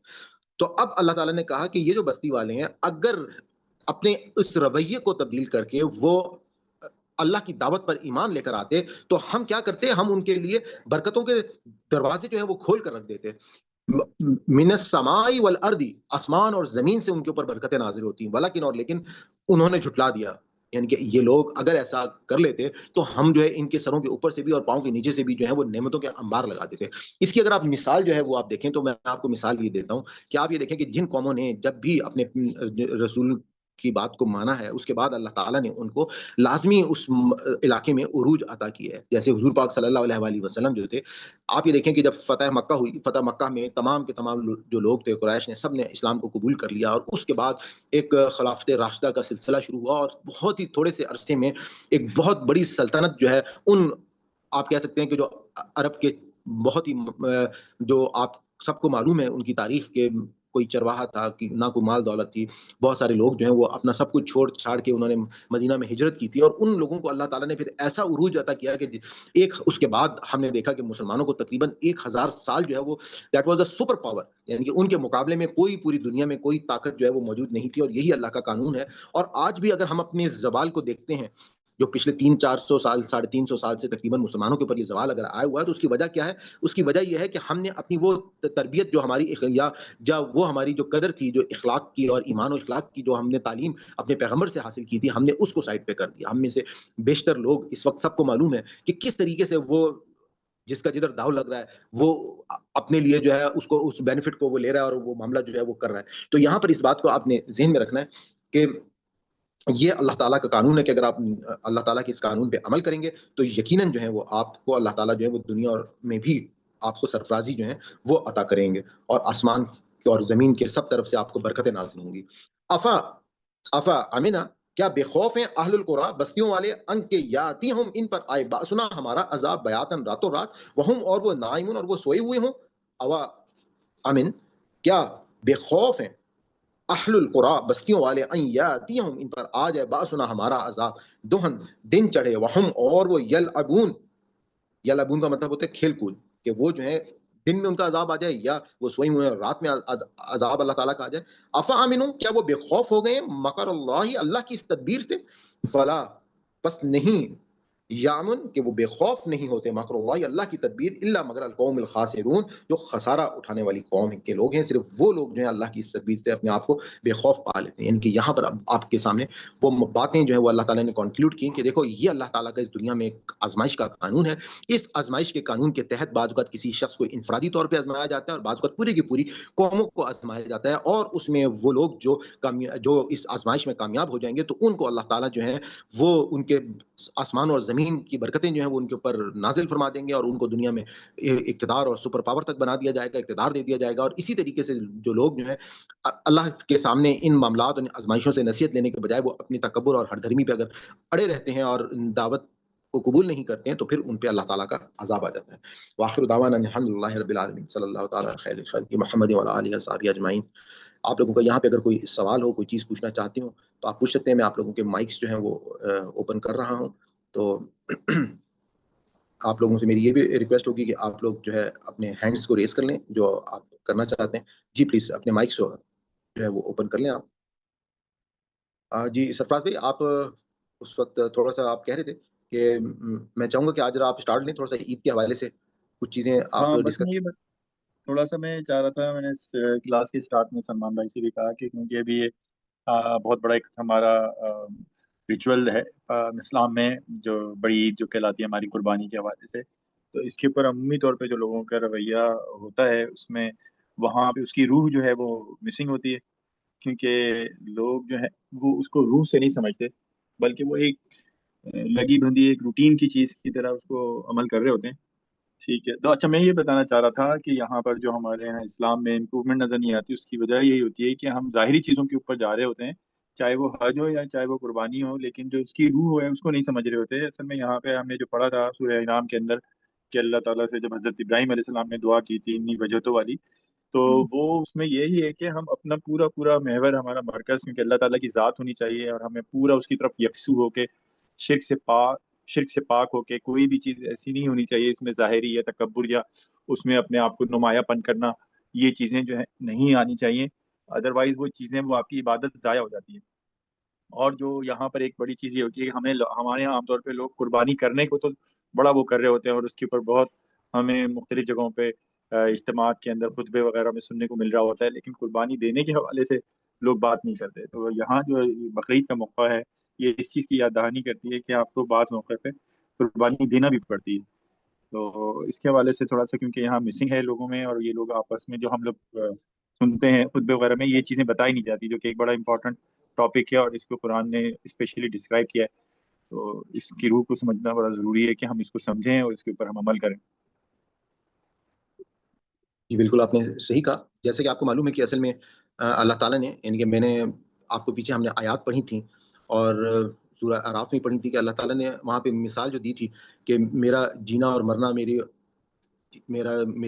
تو اب اللہ تعالیٰ نے کہا کہ یہ جو بستی والے ہیں اگر اپنے اس رویے کو تبدیل کر کے وہ اللہ کی دعوت پر ایمان لے کر آتے تو ہم کیا کرتے، ہم ان کے لیے برکتوں کے دروازے جو ہیں وہ کھول کر رکھ دیتے، من السماء والارض آسمان اور زمین سے ان کے اوپر برکتیں نازل ہوتی ہیں، ولیکن اور لیکن انہوں نے جھٹلا دیا، یعنی کہ یہ لوگ اگر ایسا کر لیتے تو ہم جو ہے ان کے سروں کے اوپر سے بھی اور پاؤں کے نیچے سے بھی جو ہے وہ نعمتوں کے انبار لگا دیتے۔ اس کی اگر آپ مثال جو ہے وہ آپ دیکھیں تو میں آپ کو مثال یہ دیتا ہوں کہ آپ یہ دیکھیں کہ جن قوموں نے جب بھی اپنے رسول کی بات کو مانا ہے، اس کے بعد اللہ تعالیٰ نے ان کو لازمی اس علاقے میں عروج عطا کی ہے. جیسے حضور پاک صلی اللہ علیہ وآلہ وسلم جو تھے، آپ یہ دیکھیں کہ جب فتح مکہ ہوئی، فتح مکہ میں تمام کے تمام جو لوگ تھے قریش نے، سب نے اسلام کو قبول کر لیا، اور اس کے بعد ایک خلافت راشدہ کا سلسلہ شروع ہوا، اور بہت ہی تھوڑے سے عرصے میں ایک بہت بڑی سلطنت جو ہے، ان آپ کہہ سکتے ہیں کہ جو عرب کے بہت ہی جو آپ سب کو معلوم ہے ان کی تاریخ کے، کوئی چرواہا تھا کہ نہ کوئی مال دولت تھی، بہت سارے لوگ جو ہیں وہ اپنا سب کچھ چھوڑ چھاڑ کے انہوں نے مدینہ میں ہجرت کی تھی، اور ان لوگوں کو اللہ تعالیٰ نے پھر ایسا عروج عطا کیا کہ ایک اس کے بعد ہم نے دیکھا کہ مسلمانوں کو تقریباً 1000 سال جو ہے وہ that was a super power, یعنی کہ ان کے مقابلے میں کوئی پوری دنیا میں کوئی طاقت جو ہے وہ موجود نہیں تھی، اور یہی اللہ کا قانون ہے. اور آج بھی اگر ہم اپنے زوال کو دیکھتے ہیں، جو پچھلے 300-400 سال 350 سال سے تقریباً مسلمانوں کے اوپر یہ زوال اگر آیا ہوا ہے، تو اس کی وجہ کیا ہے؟ اس کی وجہ یہ ہے کہ ہم نے اپنی وہ تربیت جو ہماری یا وہ ہماری جو قدر تھی، جو اخلاق کی اور ایمان و اخلاق کی جو ہم نے تعلیم اپنے پیغمبر سے حاصل کی تھی، ہم نے اس کو سائڈ پہ کر دیا. ہم میں سے بیشتر لوگ اس وقت سب کو معلوم ہے کہ کس طریقے سے وہ جس کا جدھر داؤ لگ رہا ہے وہ اپنے لیے جو ہے اس کو اس بینیفٹ کو وہ لے رہا ہے، اور وہ معاملہ جو ہے وہ کر رہا ہے. تو یہاں پر اس بات کو آپ نے ذہن میں رکھنا ہے کہ یہ اللہ تعالیٰ کا قانون ہے کہ اگر آپ اللہ تعالیٰ کے اس قانون پہ عمل کریں گے تو یقیناً جو ہے وہ آپ کو اللہ تعالیٰ جو ہے وہ دنیا میں بھی آپ کو سرفرازی جو ہے وہ عطا کریں گے، اور آسمان اور زمین کے سب طرف سے آپ کو برکتیں نازل ہوں گی. افا افا امنا، کیا بے خوف ہیں اہل القرى بستیوں والے، ان کے یاتی ہم ان پر آئے باسنا ہمارا عذاب بیاتن راتوں رات، وہم اور وہ نائمون اور وہ سوئے ہوئے ہوں. اوا امن، کیا بے خوف ہیں اہل القرى بستیوں والے، ان یاتیہم ان پر آ جائے باسنا ہمارا عذاب دہن دن چڑھے، وہم اور وہ یلعبون، یلعبون کا مطلب ہوتا ہے کھیل کود، کہ وہ جو ہے دن میں ان کا عذاب آ جائے، یا وہ سوئی ہوئے ہیں رات میں عذاب اللہ تعالیٰ کا آ جائے. افا امنو، کیا وہ بے خوف ہو گئے مکر اللہ، اللہ کی اس تدبیر سے. فلا، بس نہیں، یامن کہ وہ بے خوف نہیں ہوتے، مکر اللہ اللہ کی تدبیر، الا مگر القوم الخاسرون، جو خسارہ اٹھانے والی قوم کے لوگ ہیں، صرف وہ لوگ جو ہیں اللہ کی اس تدبیر سے اپنے آپ کو بے خوف پا لیتے ہیں. یعنی کہ یہاں پر اب آپ کے سامنے وہ باتیں جو ہیں وہ اللہ تعالیٰ نے کنکلوڈ کی کہ دیکھو یہ اللہ تعالیٰ کا اس دنیا میں ایک آزمائش کا قانون ہے. اس آزمائش کے قانون کے تحت بعض اوقات کسی شخص کو انفرادی طور پہ آزمایا جاتا ہے، اور بعض اوقات پوری کی پوری قوموں کو آزمایا جاتا ہے، اور اس میں وہ لوگ جو اس آزمائش میں کامیاب ہو جائیں گے تو ان کو اللہ تعالیٰ جو ہے وہ ان کے آسمان اور زمین کی برکتیں جو ہیں وہ ان کے اوپر نازل فرما دیں گے، اور ان کو دنیا میں اقتدار اور سپر پاور تک بنا دیا جائے گا، اقتدار دے دیا جائے گا. اور اسی طریقے سے جو لوگ جو ہیں اللہ کے سامنے ان معاملات اور آزمائشوں سے نصیحت لینے کے بجائے وہ اپنی تکبر اور ہر دھرمی پہ اگر اڑے رہتے ہیں اور دعوت کو قبول نہیں کرتے ہیں، تو پھر ان پہ اللہ تعالیٰ کا عذاب آ جاتا ہے. واخر دعوانا الحمدللہ رب العالمین، صلی اللہ تعالیٰ خیر خلق محمد وعلی آلہ وصحبہ اجمعین. آپ لوگوں کا یہاں پہ اگر کوئی سوال ہو، کوئی چیز پوچھنا چاہتے ہوں تو آپ پوچھ سکتے ہیں. میں آپ لوگوں کے مائکس جو ہیں وہ اوپن کر رہا ہوں. تو آپ لوگوں سے میری یہ بھی ریکویسٹ ہوگی کہ آپ لوگ جو ہے اپنے ہینڈس کو ریز کر لیں جو آپ کرنا چاہتے ہیں. جی پلیز اپنے مائکس جو ہے وہ اوپن کر لیں آپ. جی سرفراز بھائی، آپ اس وقت تھوڑا سا آپ کہہ رہے تھے کہ میں چاہوں گا کہ آج آپ اسٹارٹ لیں، تھوڑا سا عید کے حوالے سے کچھ چیزیں آپ ہاں بس ڈسکس. تھوڑا سا میں چاہ رہا تھا، میں نے کلاس کے اسٹارٹ میں سلمان بھائی سے بھی کہا کہ کیونکہ ابھی یہ بہت بڑا ایک ہمارا ریچول ہے اسلام میں، جو بڑی عید جو کہلاتی ہے ہماری قربانی کے حوالے سے، تو اس کے اوپر عمومی طور پہ جو لوگوں کا رویہ ہوتا ہے اس میں وہاں پہ اس کی روح جو ہے وہ مسنگ ہوتی ہے، کیونکہ لوگ جو ہے وہ اس کو روح سے نہیں سمجھتے، بلکہ وہ ایک لگی بندھی ایک روٹین کی چیز کی طرح اس کو عمل کر رہے ہوتے ہیں. ٹھیک ہے، تو اچھا میں یہ بتانا چاہ رہا تھا کہ یہاں پر جو ہمارے یہاں اسلام میں امپروومنٹ نظر نہیں آتی، اس کی وجہ یہی ہوتی ہے کہ ہم ظاہری چیزوں کے اوپر جا رہے ہوتے ہیں، چاہے وہ حج ہو یا چاہے وہ قربانی ہو، لیکن جو اس کی روح ہے اس کو نہیں سمجھ رہے ہوتے. اصل میں یہاں پہ ہم نے جو پڑھا تھا سورہ انعام کے اندر کہ اللہ تعالیٰ سے جب حضرت ابراہیم علیہ السلام نے دعا کی تھی انی وجہتو والی، تو وہ اس میں یہی ہے کہ ہم اپنا پورا پورا محور ہمارا مرکز، کیونکہ اللہ تعالیٰ کی ذات ہونی چاہیے اور ہمیں پورا اس کی طرف یکسو ہو کے شرک سے پاک ہو کے کوئی بھی چیز ایسی نہیں ہونی چاہیے اس میں ظاہری یا تکبر یا اس میں اپنے آپ کو نمایاں پن کرنا، یہ چیزیں جو ہے نہیں آنی چاہیے، ادروائز وہ چیزیں وہ آپ کی عبادت ضائع ہو جاتی ہے. اور جو یہاں پر ایک بڑی چیز یہ ہوتی ہے کہ ہمارے یہاں عام طور پہ لوگ قربانی کرنے کو تو بڑا وہ کر رہے ہوتے ہیں، اور اس کے اوپر بہت ہمیں مختلف جگہوں پہ اجتماعات کے اندر خطبے وغیرہ میں سننے کو مل رہا ہوتا ہے، لیکن قربانی دینے کے حوالے سے لوگ بات نہیں کرتے. تو یہاں جو بقرعید کا موقع ہے یہ اس چیز کی یاد دہانی کرتی ہے کہ آپ کو بعض موقع پہ قربانی دینا بھی پڑتی ہے. تو اس کے حوالے سے تھوڑا سا کیونکہ یہاں مسنگ ہے لوگوں میں، اور یہ لوگ آپس میں جو ہم لوگ سنتے ہیں خطبے وغیرہ میں یہ چیزیں بتائی نہیں جاتی، جو کہ ایک بڑا امپورٹنٹ ٹاپک ہے اور اس کو قرآن نے اسپیشلی ڈسکرائب کیا ہے، تو اس کی روح کو سمجھنا بڑا ضروری ہے کہ ہم اس کو سمجھیں اور اس کے اوپر ہم عمل کریں۔ جی بالکل آپ نے صحیح کہا، جیسے کہ آپ کو معلوم ہے کہ اصل میں اللہ تعالیٰ نے، یعنی کہ میں نے آپ کو پیچھے ہم نے آیات پڑھی تھیں اور سورہ اعراف میں پڑھی تھی کہ اللہ تعالیٰ نے وہاں پہ مثال جو دی تھی کہ میرا جینا اور مرنا، میری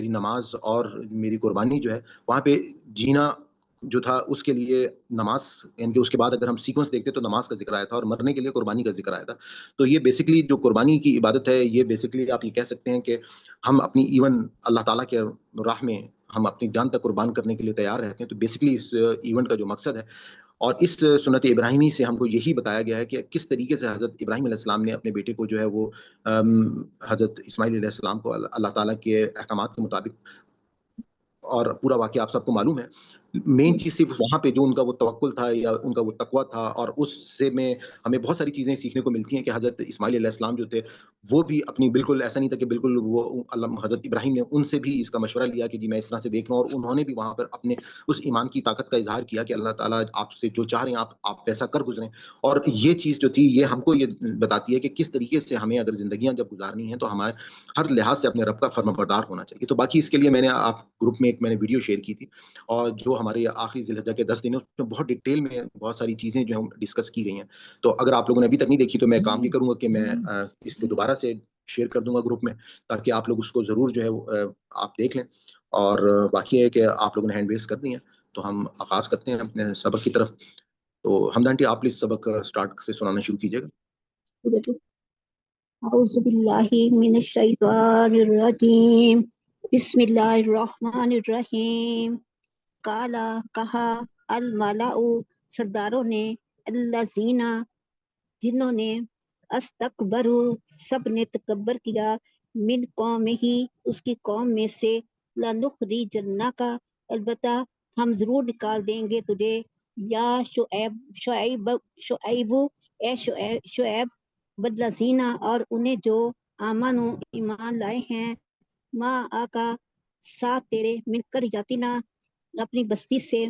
نماز اور میری قربانی جو ہے، وہاں پہ جینا جو تھا اس کے لیے نماز، یعنی کہ اس کے بعد اگر ہم سیکوینس دیکھتے تو نماز کا ذکر آیا تھا، اور مرنے کے لیے قربانی کا ذکر آیا تھا۔ تو یہ بیسکلی جو قربانی کی عبادت ہے، یہ بیسکلی آپ یہ کہہ سکتے ہیں کہ ہم اپنی ایون اللہ تعالیٰ کے راہ میں ہم اپنی جان تک قربان کرنے کے لیے تیار رہتے ہیں۔ تو بیسکلی اس ایونٹ کا جو مقصد ہے، اور اس سنت ابراہیمی سے ہم کو یہی بتایا گیا ہے کہ کس طریقے سے حضرت ابراہیم علیہ السلام نے اپنے بیٹے کو جو ہے وہ حضرت اسماعیل علیہ السلام کو اللہ تعالیٰ کے احکامات کے مطابق، اور پورا واقعہ آپ سب کو معلوم ہے۔ مین چیز صرف وہاں پہ جو ان کا وہ توکل تھا یا ان کا وہ تقویٰ تھا، اور اس سے میں ہمیں بہت ساری چیزیں سیکھنے کو ملتی ہیں کہ حضرت اسماعیل علیہ السلام جو تھے وہ بھی اپنی، بالکل ایسا نہیں تھا کہ بالکل وہ حضرت ابراہیم نے ان سے بھی اس کا مشورہ لیا کہ جی میں اس طرح سے دیکھ رہا ہوں، اور انہوں نے بھی وہاں پر اپنے اس ایمان کی طاقت کا اظہار کیا کہ اللہ تعالیٰ آپ سے جو چاہ رہے ہیں آپ ویسا کر گزریں۔ اور یہ چیز جو تھی یہ ہم کو یہ بتاتی ہے کہ کس طریقے سے ہمیں اگر زندگیاں جب گزارنی ہیں تو ہمارے ہر لحاظ سے اپنے رب کا فرمانبردار ہونا چاہیے۔ تو باقی اس کے لیے میں نے آپ گروپ میں میں نے ویڈیو شیئر کی تھی، اور جو ہمارے آخری ذی الحجہ کے 10 دن ہیں اس میں بہت ڈیٹیل میں بہت ساری چیزیں جو ہیں ڈسکس کی گئی ہیں۔ تو اگر آپ لوگوں نے ابھی تک نہیں دیکھی تو میں کام یہ کروں گا کہ میں اس کو دوبارہ سے شیئر کر دوں گا گروپ میں، تاکہ آپ لوگ اس کو ضرور جو ہے آپ دیکھ لیں۔ اور باقی ہے کہ آپ لوگوں نے ہینڈ ریز کر دی ہیں، تو ہم آغاز کرتے ہیں اپنے سبق کی طرف۔ تو حمدہ آنٹی آپ پلیز سبق سٹارٹ سے سنانا شروع کیجیے گا۔ اعوذ باللہ من الشیطان الرجیم، بسم اللہ الرحمن الرحیم۔ کالا کہا، الملأ سرداروں نے، الذین جنہوں نے، استکبروا سب نے تکبر کیا، من قوم ہی اس کی قوم میں سے، لنخرجنک البتہ ہم ضرور نکال دیں گے تجھے، یا شعیب اے شعیب، والذین اور انہیں جو آمنوا ایمان لائے ہیں، ما آکا ساتھ تیرے، من قریتنا اپنی بستی سے،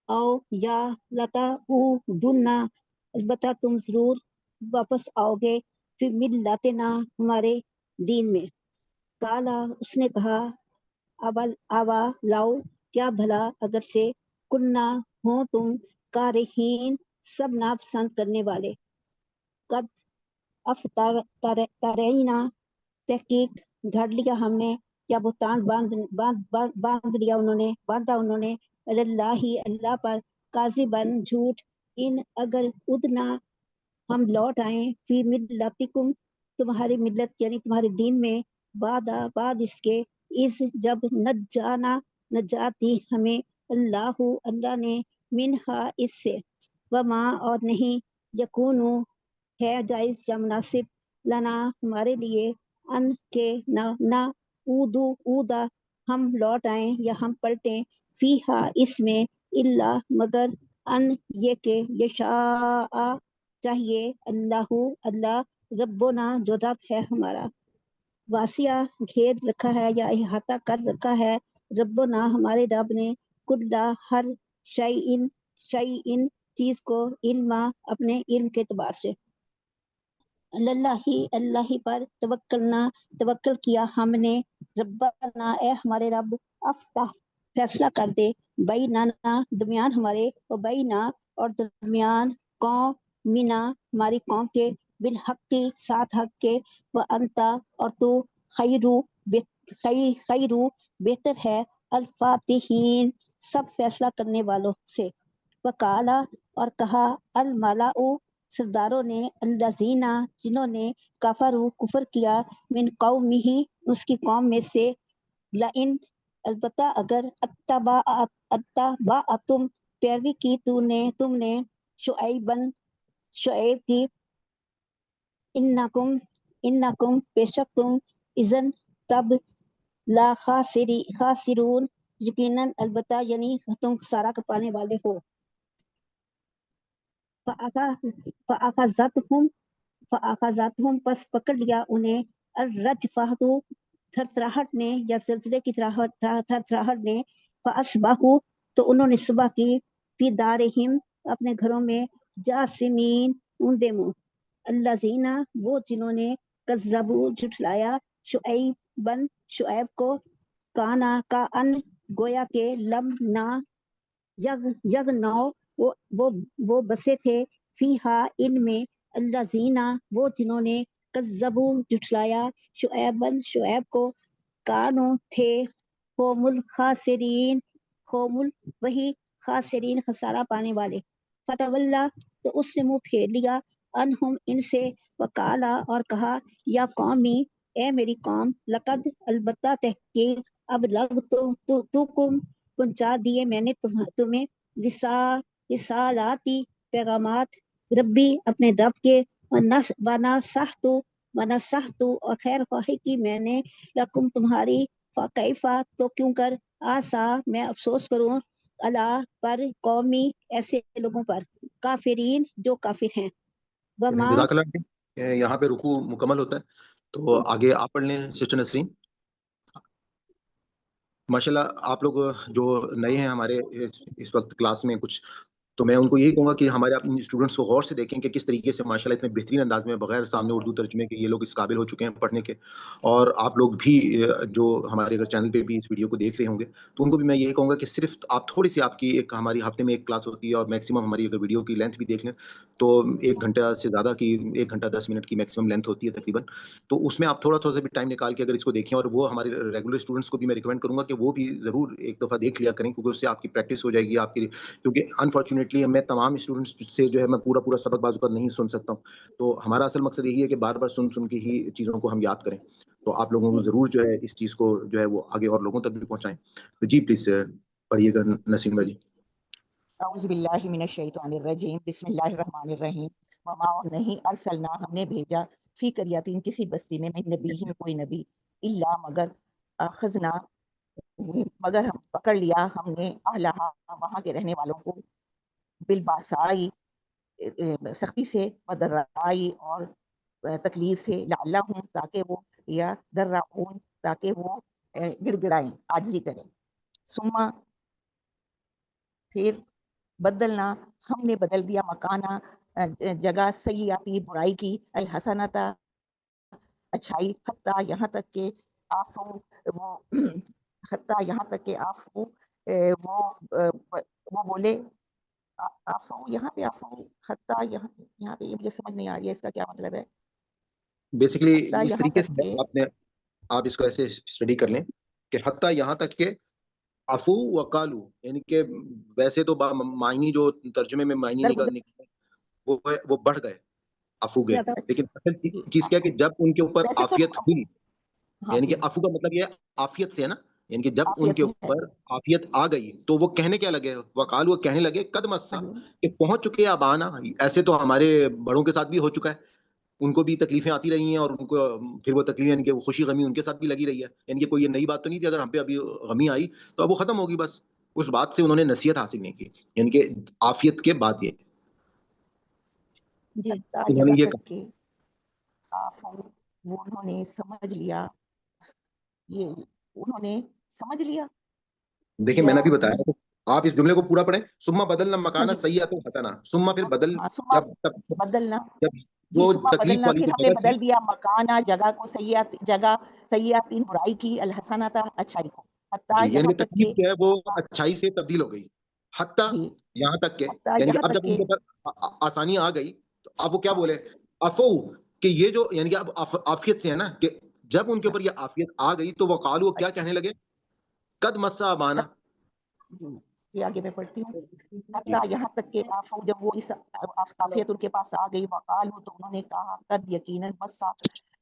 او یا لتا او دننا البتہ تم ضرور واپس آؤ گے، پھر ملتنا ہمارے دین میں۔ کالا اس نے کہا، آوا لاؤ کیا بھلا اگرچہ کننا ہوں تم کارہین سب ناپسند کرنے والے، قد افترینا تحقیق گھڑ لیا ہم نے، یا بہتان باندھ لیا انہوں نے اللہ اللہ پر، کاذبن جھوٹ، ان اگر ادنا ہم لوٹ آئیں، فی ملتکم تمہاری ملت یعنی تمہارے دین میں، بعد اس کے، اس جب نجات دی ہمیں اللہ نے، منہا اس سے، وما اور نہیں، یکونو ہے جائز یا مناسب، لنا ہمارے لیے، ان کے نہ اودا ہم لوٹ آئیں یا ہم پلٹیں، فیہا اس میں، الا مگر، ان یہ کہ یشاء چاہیے، اللہ ربنا جو رب ہے ہمارا، واسعہ گھیر رکھا ہے یا احاطہ کر رکھا ہے، ربنا ہمارے رب نے، کلا ہر شیئن چیز کو، علما اپنے علم کے اعتبار سے، اللہ ہی پر توکل کیا ہم نے، ربنا اے ہمارے رب، افتح فیصلہ کر دے، بیننا درمیان ہمارے، و بینا اور درمیان قومنا ہماری قوم کے، بالحق ساتھ حق کے، و انتا اور تو، خیرو بہتر ہے، الفاتحین سب فیصلہ کرنے والوں سے، وکالا اور کہا، الملأ سرداروں نے، الذین جنہوں نے، کفروا کفر کیا، من قومہ اس کی قوم میں سے، لئن البتہ اگر اتبعتم پیروی کی تم نے، شعیب کی، انکم بے شک تم، اذن تب، لا خاسرون یقیناً البتہ یعنی تم خسارہ کا پانے والے ہو، فَأَخَذَتْهُمْ پس پکڑ لیا انہیں، الرجفۃ تھرتھراہٹ نے، یا زلزلے کی تھرتھراہٹ نے، فَأَصْبَحُوا تو انہوں نے صبح کی، فِي دَارِهِمْ اپنے گھروں میں جاسمین اوندے منہ الذین وہ جنہوں نے کذبوا جھٹلایا شعیب کو کانا کا ان گویا کہ لم نہ یگ نو وہ بسے تھے فیہا ان میں الذین وہ جنہوں نے کذبوا جھٹلایا شعیب کو کانو تھے ہوم الخاسرین وہی خاسرین خسارہ پانے والے فتولا تو اس نے منہ پھیر لیا انہم ان سے وکالا اور کہا یا قومی اے میری قوم لقد البتہ تحقیق اب لگ تو کم پہنچا دیے میں نے تمہیں رسالاتی پیغامات ربی اپنے رب کے ونصحتو اور خیر خواہی کی میں نے لکم تمہاری فکیفا تو کیوں کر آسا میں افسوس کروں اللہ پر قومی ایسے لوگوں پر کافرین جو کافر ہیں وما جزاک اللہ. یہاں پہ رکوع مکمل ہوتا ہے تو آگے آپ پڑھ لیں سسٹر نسرین. ماشاءاللہ آپ لوگ جو نئے ہیں ہمارے اس وقت کلاس میں کچھ، تو میں ان کو یہی کہوں گا کہ ہمارے اپنے اسٹوڈنٹس کو غور سے دیکھیں کہ کس طریقے سے ماشاءاللہ اتنے بہترین انداز میں بغیر سامنے اردو ترجمے کے یہ لوگ اس قابل ہو چکے ہیں پڑھنے کے. اور آپ لوگ بھی جو ہمارے اگر چینل پہ بھی اس ویڈیو کو دیکھ رہے ہوں گے تو ان کو بھی میں یہی کہوں گا کہ صرف آپ تھوڑی سی آپ کی ایک ہماری ہفتے میں ایک کلاس ہوتی ہے اور میکسیمم ہماری اگر ویڈیو کی لینتھ بھی دیکھ لیں تو 1 گھنٹہ سے زیادہ کی 1 گھنٹہ 10 منٹ کی میکسیمم لینتھ ہوتی ہے تقریباً. تو اس میں آپ تھوڑا سا بھی ٹائم نکال کے اگر اس کو دیکھیں، اور وہ ہمارے ریگولر اسٹوڈنٹس کو بھی میں ریکمینڈ کروں گا کہ وہ بھی ضرور ایک دفعہ دیکھ لیا کریں، کیونکہ اس سے آپ کی پریکٹس ہو جائے گی آپ کی. کیونکہ انفارچونیٹلی میں تمام اسٹوڈنٹس سے جو ہے میں پورا سبق بعض اوقات نہیں سن سکتا ہوں، تو ہمارا اصل مقصد یہی ہے کہ بار بار سن کے ہی چیزوں کو ہم یاد کریں. تو آپ لوگوں کو ضرور جو ہے اس چیز کو جو ہے وہ آگے اور لوگوں تک بھی پہنچائیں. تو جی پلیز پڑھیے گا نسیم بھائی. اعوذ باللہ من الشیطان الرجیم بسم اللہ الرحمن الرحیم. وما نہیں ارسلنا ہم نے بھیجا فی قریتین کسی بستی میں من نبیہم کوئی نبی الا مگر اخذنا مگر ہم پکڑ لیا ہم نے اہلہا وہاں کے رہنے والوں کو بالباسائی سختی سے ودرائی اور تکلیف سے لعلہم تاکہ وہ یا درعون تاکہ وہ گڑ گڑائیں عاجزی کریں. ثم پھر بدلنا ہم نے بدل دیا مکانہ جگہ سیئاتی برائی کی الحسنتا اچھائی حتیٰ یہاں تک کہ آفو وہ حتیٰ یہاں تک کہ آفو وہ بولے آفو یہاں پہ آفو حتیٰ یہاں پہ یہ مجھے سمجھ نہیں آ رہی ہے اس کا کیا مطلب ہے. بیسیکلی حتیٰ اس یہاں طریقے تک سے کہ آپ اس کو ایسے اسٹڈی کر لیں کہ حتیٰ یہاں تک کہ عفو وقالو، یعنی کہ ویسے تو معنی جو ترجمے میں معنی درگزر وہ بڑھ گئے عفو گئے، زیادہ لیکن اصل چیز کیا کہ جب ان کے اوپر ویسے تو عافیت ہوئی، ہاں یعنی جی کہ عفو کا مطلب یہ عافیت سے ہے نا، یعنی کہ جب ان عافیت کے سے ہے اوپر عافیت آ گئی تو وہ کہنے کیا لگے، وقال وہ کہنے لگے قد مسا، کہ پہنچ چکے اب آنا، ایسے تو ہمارے بڑوں کے ساتھ بھی ہو چکا ہے، ان کو بھی تکلیفیں آتی رہی ہیں اور ان کو پھر وہ تکلیفیں یعنی کہ خوشی غمی ان کے ساتھ بھی لگی رہی ہے، یعنی کہ کوئی یہ نئی بات تو نہیں تھی. اگر ہم پہ ابھی غمی آئی تو اب وہ ختم ہوگی، بس اس بات سے انہوں نے نصیحت حاصل نہیں کی، یعنی کہ عافیت کے بعد یہ جی حتیٰ انہوں نے یہاں یہ تک کہ آفو وہ انہوں نے سمجھ لیا یہ انہوں نے سمجھ لیا. دیکھیں میں نے بھی بتایا تو آپ اس جملے کو پورا پڑھیں. سما بدلنا ہاں مکانا جی سیئات حسنا، سما پھر بدل، ہاں ثم بدلنا جی وہ ثم تکلیف بدلنا والی پھر جو ہم نے جگہ تھی، بدل دیا مکانہ جگہ کو سیئاتین برائی کی الحسنہ اچھائی کو حتیٰ جی یعنی یہاں کہ تک تکلیف کہ جو ہے وہ اچھائی سے تبدیل ہو گئی، حتیٰ جی یہاں تک کہ حتیٰ یعنی کہ یہاں اب تک جب ان کہ کے اوپر آسانی آ گئی تو اب وہ کیا بولے افو، کہ یہ جو یعنی کہ اب عافیت سے ہے نا، کہ جب ان کے اوپر یہ عافیت آ گئی تو وہ قالو کیا اچھا کہنے لگے قد مسا ابانا. جی آگے میں پڑھتی ہوں. حتیٰ یہاں تک کہ آفو جب وہ اس عافیت ان کے پاس آ گئی وقالو تو انہوں نے کہا قد یقیناً مسا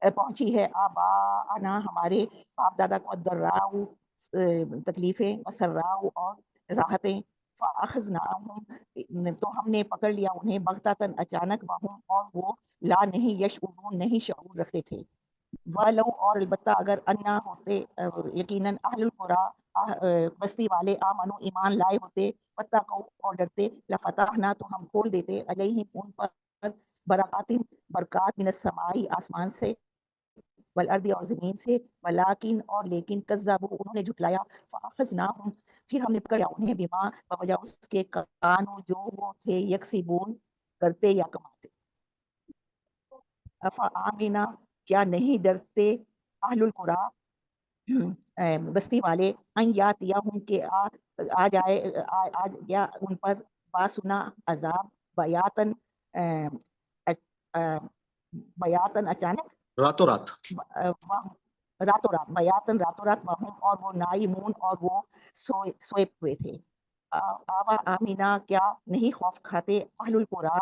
پہنچی ہے آباءنا ہمارے باپ دادا کو الضراء تکلیفیں وسراء اور راحتیں فاخذناہم تو ہم نے پکڑ لیا انہیں بغتتاً اچانک وہم اور وہ لا نہیں یشعرون نہیں شعور رکھتے تھے. وَلَوْ اور البتہ اگر انا ہوتے یقیناً اہل القریٰ بستی والے آمنو ایمان لائے ہوتے واتقوا اور ڈرتے لفتحنا تو ہم کھول دیتے علیہم ان پر برکات من السماء آسمان سے والارض اور زمین سے ولکن اور لیکن کذبوا انہوں نے جھٹلایا فاخذناہم پھر ہم نے پکڑا انہیں بیما بوجہ اس کے کانوں جو وہ تھے یکسبون کرتے یا کماتے. افا آمینہ کیا نہیں ڈرتے اہل القرا بستی والے ان یاتیہم کہ آ جائے آ گیا ان پر باسنا عذاب بیاتن بیاتن اچانک راتوں رات. راتوں رات بیاتن راتوں رات وہم اور وہ نائمون اور وہ سوئے ہوئے تھے. آوا آمینہ کیا نہیں خوف کھاتے اہل القرا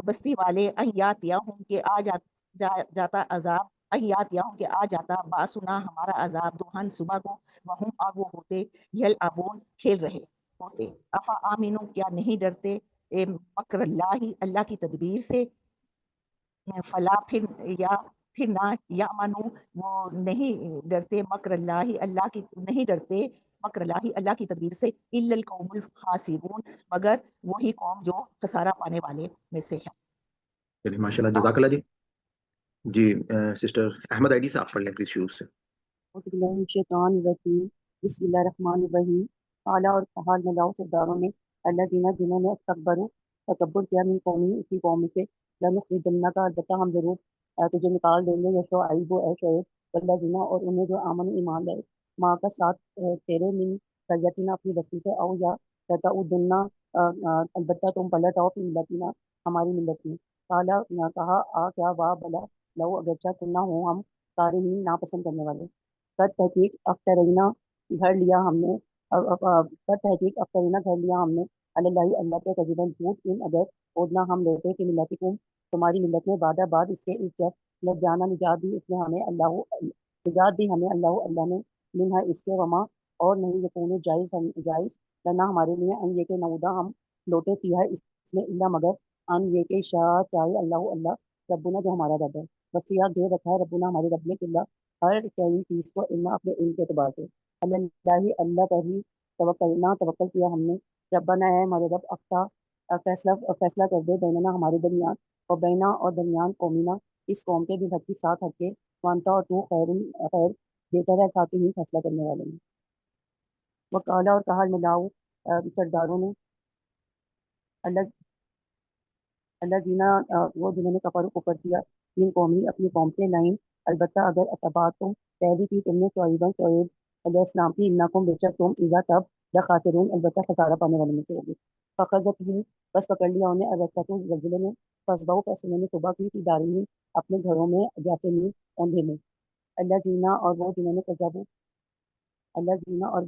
بستی والے ان یاتیہم کہ آ جاتا عذاب ایاتیہم کہ آ جاتا باسنا ہمارا عذاب دوہن صبح کو وہم اور وہ ہوتے یلعبون کھیل رہے ہوتے. افا آمینو کیا نہیں ڈرتے مکر اللہ اللہ کی تدبیر سے. فلا پھر نہ یامنو وہ نہیں ڈرتے مکر اللہ اللہ کی نہیں ڈرتے مکر اللہ اللہ کی تدبیر سے الا القوم الخاسرون مگر وہی قوم جو خسارہ پانے والے میں سے ہے. چلیے ماشاء اللہ جزاک اللہ جی. جی سسٹر احمد آئی ڈی سے آپ پڑھ لیں پلیز شروع سے. شیطان الرجیم بسم اللہ الرحمن الرحیم. اعلیٰ اور حال میں لاؤ سرداروں نے اللہ دینا جنہوں نے تکبر کیا من قومی اسی قوم سے لنخرجنک کا البتہ ہم ضرور تجھے نکال دیں گے یا شعیب اے شعیب اللہ دینا اور انہیں جو امن ایمان لائے ماں کا ساتھ تیرے من قریتنا اپنی بستی سے او یا تتعودنا البتہ تم پلٹ آؤ فی ملتنا ہماری ملت میں. کہا کیا واہ بلا لو اگرچہ کنہ ہوں ہم تارمین ناپسند کرنے والے. قد تحقیق افترینا گھر لیا ہم نے اللہ اللہ کے قذباً جھوٹ ان اگر اودنا ہم لیتے کہ ملتکم تمہاری ملت میں بعد اس کے اس جب لگ جانا نجات دی اس نے ہمیں اللہ نے منہا اس سے وما اور نہیں یکون جائز لنا ہمارے لیے ان یہ کہ نودا ہم لوٹے پیا اس میں اللہ مگر ان یہ کہ شاہ چاہے اللہ ربنا جو ہمارا رب ہے. وسیعت دے رکھا ہے ربنا ہمارے رب نے قلعہ ہر کوئی چیز کو علم اپنے علم کے اعتبار سے. اللہ پر ہی توکل کیا ہم نے. ربنا ہے ہمارے رب فیصلہ کر دے بیننا ہمارے درمیان اور بینا اور درمیان قومینا اس قوم کے بھی حق کی ساتھ حق کے وانتا اور تو خیر بہتر ہے ساتھ ہی فیصلہ کرنے والے میں. وقالا اور کہا ملاؤ سرداروں نے اللہ دینا وہ جنہوں نے کفر کفر کیا من قومی اپنی قوم سے لائن البتہ اگر اتباع تم پہلی کی تم نے شعیب علیہ السلام کی انکم بے شک تم اذا تب لخاسرون البتہ خسارہ پانے والے میں سے ہوگی. فقط ہی بس پکڑ لیا انہیں الرسۃ زلزلے میں فصبحوا پس انہوں نے صبح کی تھی دارین اپنے گھروں میں جیسے میں اوندھے میں. اللہ دینا اور وہ جنہوں نے کذبوا اللہ اور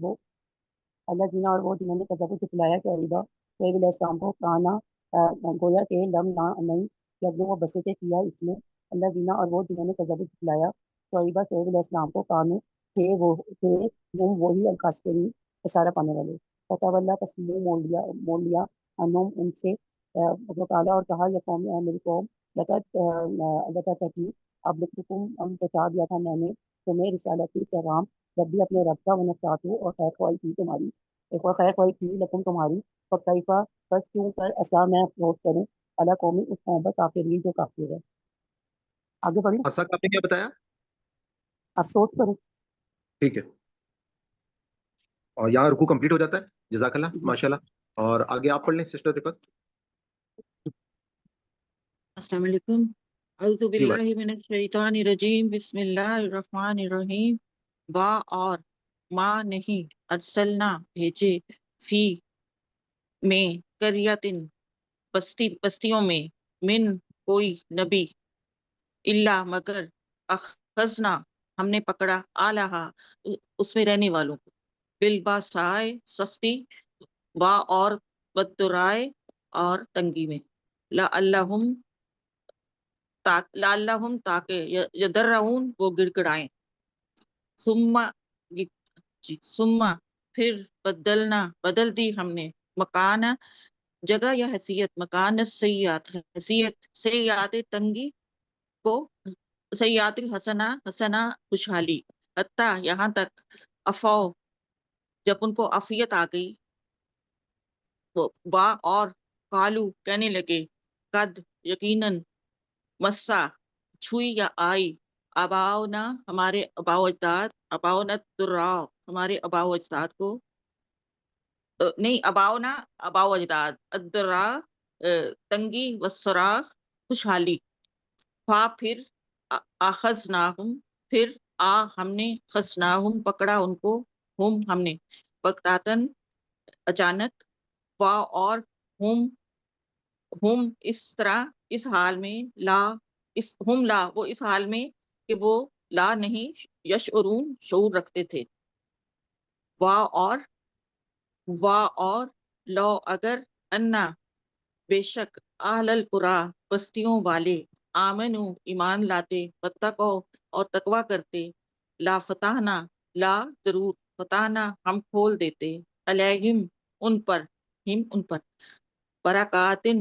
وہ جنہوں نے کذبوا جھٹلایا شعیب علیہ السلام کو کانا گویا کہ لم نہ نہیں جب وہ بسے تھے کیا اس میں. اللہ دینا اور وہ جنہوں نے کذبوا جھٹلایا شعیب علیہ السلام کو کانو تھے وہ وہی الخاسرین خسارہ پانے والے. فتح اللہ تسلیم مول لیا انہم ان سے. وقالا اور کہا یا قوم میری قوم لقد تحقیق اب لکھتکم بتا دیا تھا میں نے تمہیں رسالتی پیغام ربی اپنے رب کا ونفسات اور خیر خواہی کی تمہاری خیر خواہی کی لکم تمہاری فکیفہ بس کیوں کر ایسا میں افسوس کروں اللہ قومی اس قوم پر کافرین جو کافر ہے. آگے بڑھیں. ایسا آپ نے کیا بتایا؟ افسوس کروں. ٹھیک ہے اور یہاں رکوع کمپلیٹ ہو جاتا ہے. جزاک اللہ ماشاء اللہ. اور آگے آپ پڑھ لیں سسٹر رفت. السلام علیکم. اعوذ باللہ من الشیطان الرجیم بسم اللہ الرحمن الرحیم. با اور ما نہیں ارسلنا بھیجے فی میں قریتن بستیوں میں من کوئی نبی الا مگر اخذنا ہم نے پکڑا آلہا اس میں رہنے والوں کو بالباسائے سختی با اور بدرائے اور تنگی میں لعلہم تاکہ یدرعون وہ گڑ گڑائیں. ثم پھر بدل دی ہم نے مکان جگہ یا حیثیت مکان حیثیت سیئات تنگی کو سیئات حسنہ خوشحالی حتیٰ یہاں تک افاؤ جب ان کو عافیت آ گئی وا اور قالو کہنے لگے قد یقیناً مسا چھوئی یا آئی آباؤنا ہمارے آباؤ اجداد آباؤنا تراؤ ہمارے آباؤ اجداد کو نہیں اباؤنا اباؤ اجداد، ادرا تنگی وسراغ خوشحالی، فا پھر آخذناہم پھر ہم نے خذناہم پکڑا ان کو، ہم نے بغتاتن اچانک، وا اور ہم اس طرح اس حال میں وہ اس حال میں کہ وہ لا نہیں یشعرون شعور رکھتے تھے، وا اور لو اگر انا بے شک اہل القرا بستیوں والے آمنو ایمان لاتے واتقوا اور تقوی کرتے، لا فتحنا لا ضرور فتحنا ہم کھول دیتے، علیہم ان پر برکاتن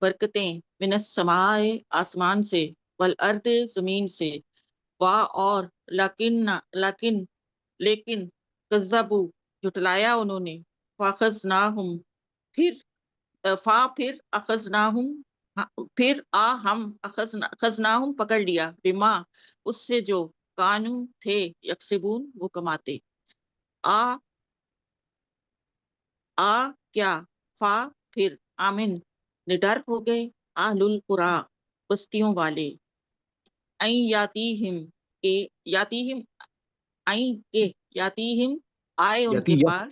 برکتیں، من السماء آسمان سے، والارض زمین سے، وا اور لیکن کذبوا جھٹلایا انہوں نے، فاخذناہم پھر اخذناہم ہم اخذناہم پکڑ لیا، بما اس سے جو کانو تھے یکسبون وہ کماتے، کیا فا پھر آمن نڈر ہو گئے، اہل القرا بستیوں والے، این یاتیہم آئے ان کے پاس،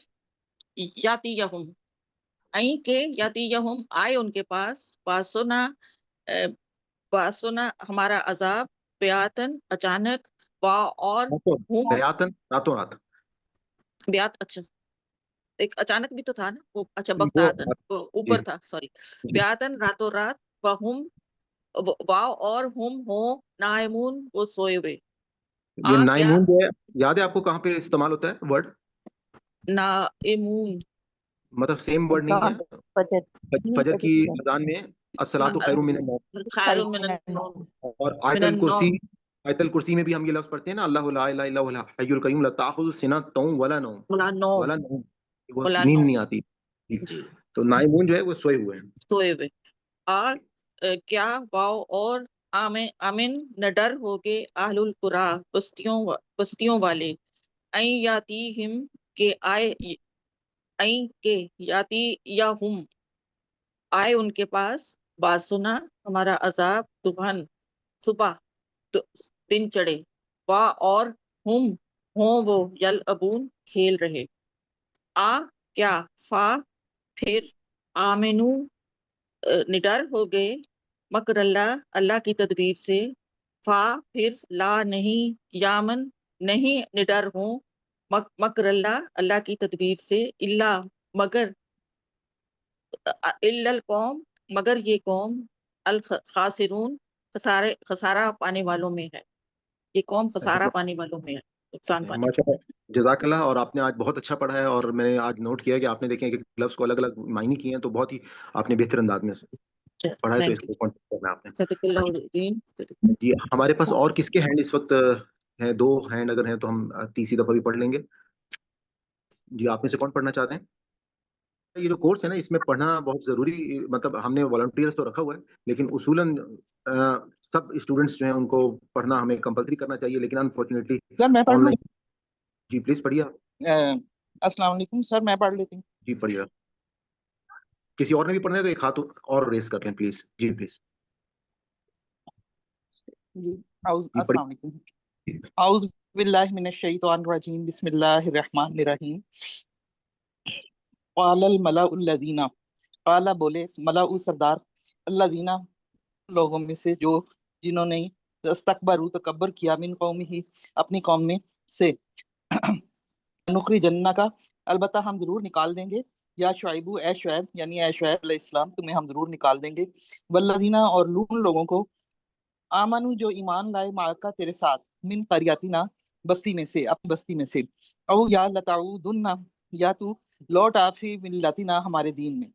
یاتیہم آئے ان کے پاس، باسنا ہمارا عذاب، بیاتن اچانک، وا اور بیاتن راتوں رات، بیات اچھا ایک اچانک بھی تو تھا نا وہ، اچھا بغتاتن وہ اوپر تھا، سوری، بیاتن راتوں رات، وہم واو اور ہم ہو نائمون وہ سوئے ہوئے، یہ نائمون جو ہے یاد ہے آپ کو کہاں پہ استعمال ہوتا ہے ورڈ؟ نائمون مطلب سیم ورڈ نہیں ہے، فجر کی اذان میں الصلاۃ خیر من النوم، خیر من النوم، اور آیت الکرسی میں بھی ہم یہ لفظ پڑھتے ہیں نا، اللہ لا الہ الا هو الحی القیوم لا تاخذ سنۃ ولا نوم، ولا نوم وہ نیند نہیں آتی، تو نائمون جو ہے وہ سوئے ہوئے ہیں، سوئے ہوئے، کیا واو اور امن نہ ڈر ہوگے، اہل القرا بستیوں والے، این یاتیہم کے آئے، این کے یاتی یا ہم آئے ان کے پاس، باسنا ہمارا عذاب، دبہن صبح دن چڑھے، وا اور ہم ہوں وہ یلعبون کھیل رہے، کیا فا پھر آمنو نڈر ہو گئے، مکر اللہ کی تدبیر سے، فا پھر لا نہیں یامن نہیں نڈر ہوں، مکر اللہ کی تدبیر سے، اللہ مگر القوم مگر یہ قوم، الخاسرون خسارہ پانے والوں میں ہے، یہ قوم خسارہ پانے والوں میں ہے، نقصان پانے ماشاء اللہ، جزاک اللہ. اور آپ نے آج بہت اچھا پڑھا ہے، اور میں نے آج نوٹ کیا کہ آپ نے دیکھیں کہ لفظ کو الگ الگ معنی کیے ہیں، تو بہت ہی آپ نے بہتر انداز میں پڑھا ہے، تو اس کو کانٹیکٹ کرنا آپ نے. صدق اللہ العظیم. جی ہمارے پاس اور کس کے ہینڈ اس وقت ہیں؟ 2 ہینڈ اگر ہیں تو ہم تیسری دفعہ بھی پڑھ لیں گے. جی آپ میں سے کون پڑھنا چاہتے ہیں؟ یہ جو کورس ہے نا، اس میں پڑھنا بہت ضروری، مطلب ہم نے والنٹیئرس تو رکھا ہوا ہے، لیکن اصولاً سب اسٹوڈنٹس جو ہیں ان کو پڑھنا ہمیں کمپلسری کرنا چاہیے، لیکن انفارچونیٹلی سر میں پڑھ آن لوں؟ لائن. جی پلیز پڑھیے. السلام علیکم سر، میں پڑھ لیتی ہوں. جی پڑھیے. کسی اور نے بھی پڑھنا ہے تو ایک ہاتھ اور ریس کر لیں پلیز. G please. جی السلام علیکم. اعوذ باللہ من الشیطان الرجیم، بسم اللہ الرحمن الرحیم. قال الملأ الذین، قال بولے ملأ سردار، الذین لوگوں میں سے جو جنہوں نے استکبروا تکبر کیا، من قومہ اپنی قوم میں سے، نخرجنک کا البتہ ہم ضرور نکال دیں گے، یا شعیب اے شعیب یعنی اے شعیب علیہ السلام تمہیں ہم ضرور نکال دیں گے، والذین اور لون لوگوں کو، آمنو جو ایمان لائے، معاکا تیرے ساتھ، من قریاتنا بستی میں سے اپنی بستی میں سے، او یا لتعودن یا تو لوٹ آ فی ملتنا ہمارے دین میں،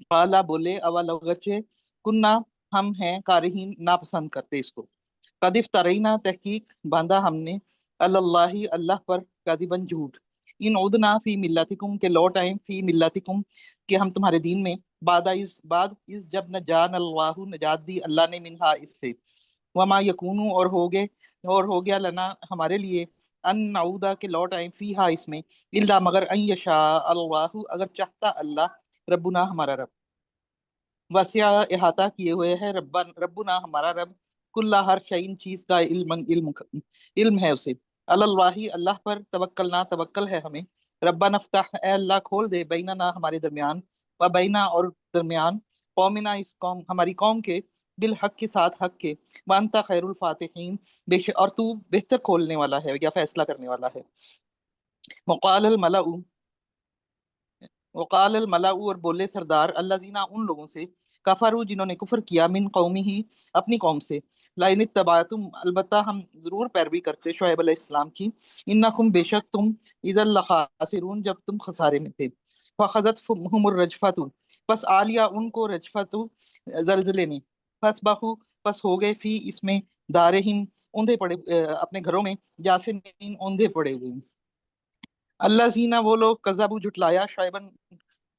قالا بولے اول اگرچہ کننا ہم ہیں کارہین ناپسند کرتے اس کو، قد افترینا تحقیق باندھا ہم نے، اللہ اللہ پر کاذباً جھوٹ، ان عدنا فی ملتکم کہ لوٹ آئیں، فی ملتکم کہ ہم تمہارے دین میں، بعد از جب نجان اللہ نجات دی اللہ نے منہا اس سے، وما یکونو اور ہو گیا لنا ہمارے لیے، ان نعودا کے لوٹ آئیں فیہا اس میں، الا مگر ان یشاء اللہ اگر چاہتا اللہ، ربنا ہمارا رب، وسع احاطہ کیے ہوئے ہے ربنا ہمارا رب، کل ہر شعین چیز کا علم ہے اسے، اللہ اللہ پر توکلنا توکل ہے ہمیں، ربنا افتح اے اللہ کھول دے بیننا ہمارے درمیان، و بینا اور درمیان، قومنا اس قوم ہماری قوم کے، بالحق کے ساتھ حق کے، وانت خیر الفاتحین اور تو بہتر کھولنے والا ہے یا فیصلہ کرنے والا ہے۔ وقال الملأ اور بولے سردار، الذین ان لوگوں سے، کفروا جنہوں نے کفر کیا، من قومہ اپنی قوم سے، لئن اتبعتم البتہ ہم ضرور پیروی کرتے شعیب علیہ السلام کی، انکم بے شک تم، اذا لخاسرون جب تم خسارے میں تھے، فاخذتہم الرجفۃ پس آ لیا ان کو رجفت زلزلے نے، پس ہو گئے فی اس میں دارہم اوندھے پڑے اپنے گھروں میں، جاسمین اوندھے پڑے ہوئے، اللہ زینا وہ لوگ کذبوا جھٹلایا شعیبن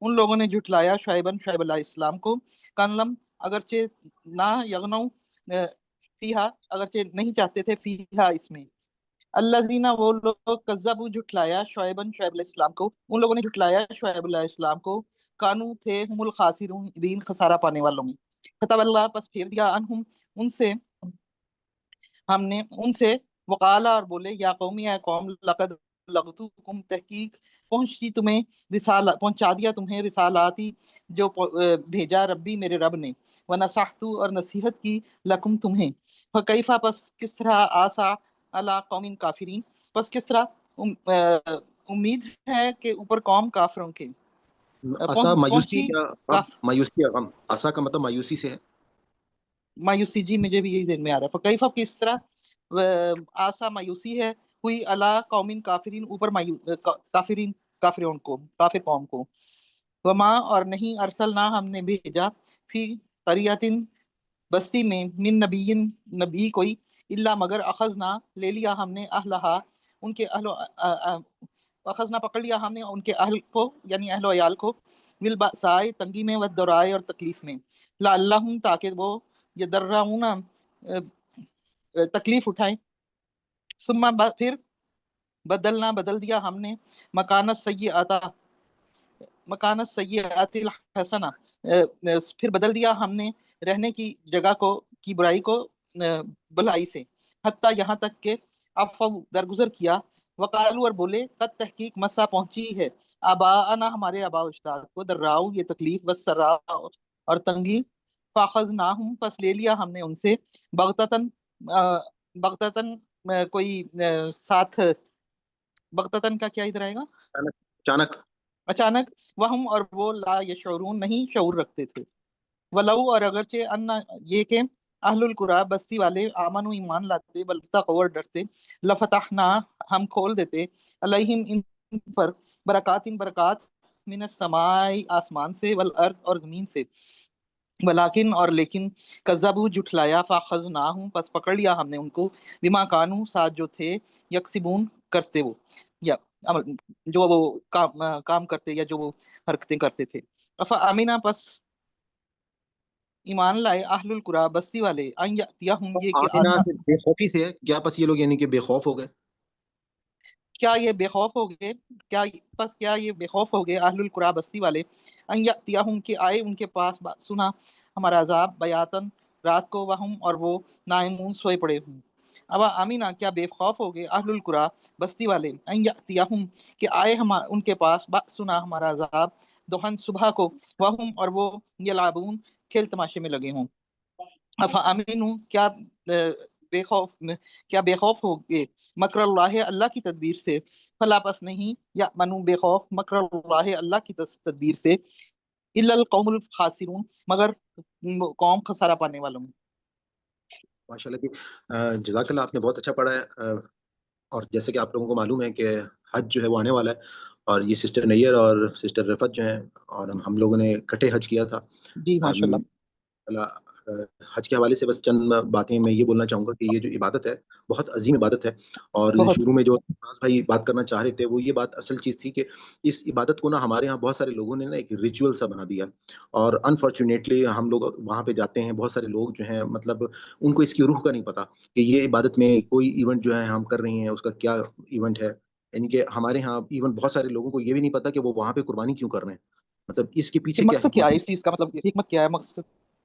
ان لوگوں نے جھٹلایا شعیب علیہ السلام کو، کانلم اگرچہ نہ یغنو فیہا اگرچہ نہیں چاہتے تھے فیہا اس میں، اللہ زینا وہ لوگ کذبوا جھٹلایا شعیب علیہ السلام کو ان لوگوں نے جھٹلایا شعیب علیہ السلام کو، کانو تھے ہم الخاسرین خسارہ پانے والوں میں، فتح اللہ پس پھیر دیا عنہم ان سے ہم نے ان سے، وقالا اور بولے یا قومی اے قوم لقد لغتکم تحقیق پہنچا دیا تمہیں رسالاتی جو بھیجا ربی میرے رب نے، ونصحت اور نصیحت کی لکم تمہیں، فکیفا پس کس طرح آسا علی قوم کافرین پس کس طرح امید ہے کہ اوپر قوم کافروں کے، آسا مایوسی پہنچی یا غم، مایوسی یا غم، آسا کا مطلب مایوسی سے ہے۔ مایوسی، جی مجھے بھی یہی ذہن میں آ رہا ہے، فکیفا کس طرح آسا مایوسی ہے ہوئی اللہ قوم کافرین اوپر کافرین کافر قوم کو، وما اور نہیں ارسلنا ہم نے بھیجا فی قریۃ بستی میں من نبی کوئی، الا مگر اخذنا لے لیا ہم نے اہلہا ان کے اخذنا پکڑ لیا ہم نے ان کے اہل کو یعنی اہل و عیال کو، بالبأساء تنگی میں، والضراء اور تکلیف میں، لعلہم تاکہ وہ یضرعون تکلیف اٹھائیں، ثم پھر بدل دیا ہم نے مکان السیئات الحسنہ پھر بدل دیا ہم نے رہنے کی جگہ کی برائی کو بھلائی سے، حتیٰ یہاں تک کہ عفو درگزر کیا، وقالو اور بولے قد تحقیق مسا پہنچی ہے آباءنا ہمارے آباء و اجداد کو، دراؤ یہ تکلیف، والسراء اور تنگی، فاخذناہم پس لے لیا ہم نے ان سے، بغتتن کوئی ساتھ، بغتتن کا کیا ادھر آئے گا؟ اچانک، وہم اور وہ لا یشعرون نہیں شعور رکھتے تھے، ولو اور اگرچہ ان یہ کہ اہل القرى بستی والے آمنوا ایمان لاتے، بلتقوا اور ڈرتے، لفتحنا ہم کھول دیتے، علیہم ان پر برکات من السماء آسمان سے، والارض اور زمین سے، ولیکن اور لیکن کذبوا جھٹلایا، فاخذناہم پس پکڑ لیا ہم نے ان کو، بما کانوا ساتھ جو تھے، یکسبون کرتے وہ یا جو وہ کام کرتے یا جو وہ حرکتیں کرتے تھے، افامنا پس ایمان لائے اہل القرى بستی والے، ان یاتیہم یہ کہ آمینہ سے بے خوفی سے ہے کیا؟ پس یہ لوگ یعنی کہ بے خوف ہو گئے؟ کیا یہ بے خوف ہو گئے، کیا یہ بے خوف ہو گئے اہل القرى بستی والے، ان یاتیہم کہ آئے ان کے پاس سنا ہمارا عذاب بیاتن رات کو، وہم اور وہ نائمون سوئے پڑے ہوں، اب آمینہ کیا بے خوف ہو گئے اہل القرى بستی والے، ان یاتیہم کہ آئے ان کے پاس سنا ہمارا عذاب دوہن صبح کو، وہم اور وہ یلعبون کھیل تماشے میں لگے ہوں، افامنوا کیا بے خوف ہو گئے مکر اللہ اللہ کی تدبیر سے، فلا پس نہیں یأمنوا بے خوف مکر اللہ اللہ کی تدبیر سے، الا القوم الخاسرون مگر قوم خسارہ پانے والوں میں۔ ماشاءاللہ جی، جزاک اللہ، آپ نے بہت اچھا پڑھا ہے، اور جیسے کہ آپ لوگوں کو معلوم ہے کہ حج جو ہے وہ آنے والا ہے، اور یہ سسٹر نیئر اور سسٹر رفت جو ہیں اور ہم لوگوں نے اکٹھے حج کیا تھا، جی ماشاءاللہ، حج کے حوالے سے بس چند باتیں میں یہ بولنا چاہوں گا کہ یہ جو عبادت ہے بہت عظیم عبادت ہے، اور بہت شروع میں جو نواز بھائی بات کرنا چاہ رہے تھے وہ یہ بات اصل چیز تھی کہ اس عبادت کو نا ہمارے یہاں بہت سارے لوگوں نے نا ایک ریچول سا بنا دیا، اور انفارچونیٹلی ہم لوگ وہاں پہ جاتے ہیں، بہت سارے لوگ جو ہیں مطلب ان کو اس کی روح کا نہیں پتا کہ یہ عبادت میں کوئی ایونٹ جو ہے ہم کر رہے ہیں اس کا کیا ایونٹ ہے، یعنی کہ ہمارے ہاں ایون بہت سارے لوگوں کو یہ بھی نہیں پتا کہ وہ وہاں پہ قربانی کیوں کر رہے ہیں، مطلب اس کے کہ پیچھے کیا مقصد کیا حکمت ہے ہے۔ اس چیز کا، مطلب حکمت کیا ہے، مقصد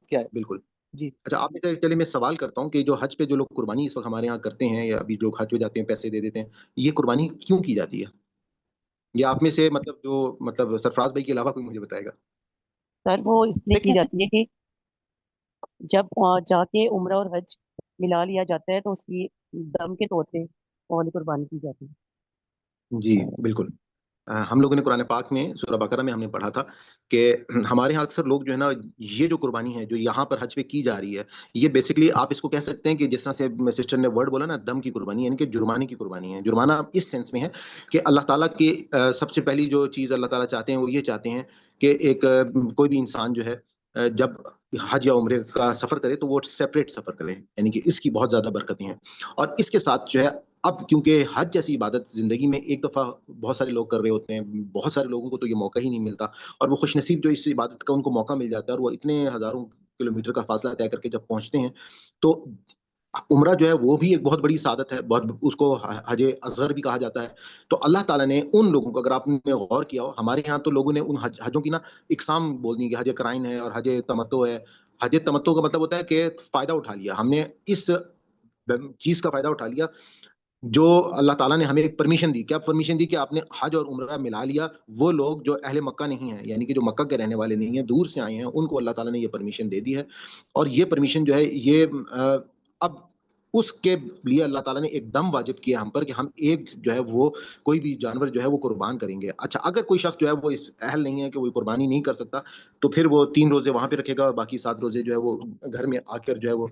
کیا ہے؟ بالکل۔ جی اچھا آپ سے چلیے میں سوال کرتا ہوں کہ جو حج پہ جو لوگ قربانی اس وقت ہمارے یہاں کرتے ہیں یا ابھی جو حج پہ جاتے ہیں پیسے دے دیتے ہیں، یہ قربانی کیوں کی جاتی ہے؟ یہ آپ میں سے مطلب جو مطلب سرفراز بھائی کے علاوہ کوئی مجھے بتائے گا؟ سر وہ اس لیے کی دیکھیں، جاتی ہے کہ جب جا کے عمرہ اور حج ملا لیا جاتا ہے تو اس کی دم کے طور پہ والی قربانی کی جاتی ہے۔ جی بالکل۔ ہم لوگوں نے قرآن پاک میں سورہ بقرہ میں ہم نے پڑھا تھا کہ ہمارے یہاں اکثر لوگ جو ہے نا یہ جو قربانی ہے جو یہاں پر حج پہ کی جا رہی ہے، یہ بیسکلی آپ اس کو کہہ سکتے ہیں کہ جس طرح سے سسٹر نے ورڈ بولا نا دم کی قربانی، یعنی کہ جرمانے کی قربانی ہے۔ جرمانہ اس سینس میں ہے کہ اللہ تعالیٰ کی سب سے پہلی جو چیز اللہ تعالیٰ چاہتے ہیں وہ یہ چاہتے ہیں کہ ایک کوئی بھی انسان جو ہے جب حج یا عمرے کا سفر کرے تو وہ سیپریٹ سفر کرے، یعنی کہ اس کی بہت زیادہ برکتیں ہیں، اور اس کے ساتھ جو ہے اب کیونکہ حج جیسی عبادت زندگی میں ایک دفعہ بہت سارے لوگ کر رہے ہوتے ہیں، بہت سارے لوگوں کو تو یہ موقع ہی نہیں ملتا، اور وہ خوش نصیب جو اس عبادت کا ان کو موقع مل جاتا ہے، اور وہ اتنے ہزاروں کلومیٹر کا فاصلہ طے کر کے جب پہنچتے ہیں تو عمرہ جو ہے وہ بھی ایک بہت بڑی سعادت ہے، بہت اس کو حج اصغر بھی کہا جاتا ہے۔ تو اللہ تعالیٰ نے ان لوگوں کو، اگر آپ نے غور کیا ہو، ہمارے یہاں تو لوگوں نے ان حجوں کی نا اقسام بول دی کہ حج قرائن ہے اور حج تمتع ہے۔ حج تمتع کا مطلب ہوتا ہے کہ فائدہ اٹھا لیا ہم نے، اس چیز کا فائدہ اٹھا لیا جو اللہ تعالیٰ نے ہمیں ایک پرمیشن دی۔ کیا پرمیشن دی؟ کہ آپ نے حج اور عمرہ ملا لیا۔ وہ لوگ جو اہل مکہ نہیں ہیں، یعنی کہ جو مکہ کے رہنے والے نہیں ہیں، دور سے آئے ہیں، ان کو اللہ تعالیٰ نے یہ پرمیشن دے دی ہے، اور یہ پرمیشن جو ہے یہ اب اس کے لیے اللہ تعالیٰ نے ایک دم واجب کیا ہم پر کہ ہم ایک جو ہے وہ کوئی بھی جانور جو ہے وہ قربان کریں گے۔ اچھا اگر کوئی شخص جو ہے وہ اس اہل نہیں ہے کہ وہ قربانی نہیں کر سکتا تو پھر وہ 3 روزے وہاں پہ رکھے گا، اور باقی 7 روزے جو ہے وہ گھر میں آ کر جو ہے وہ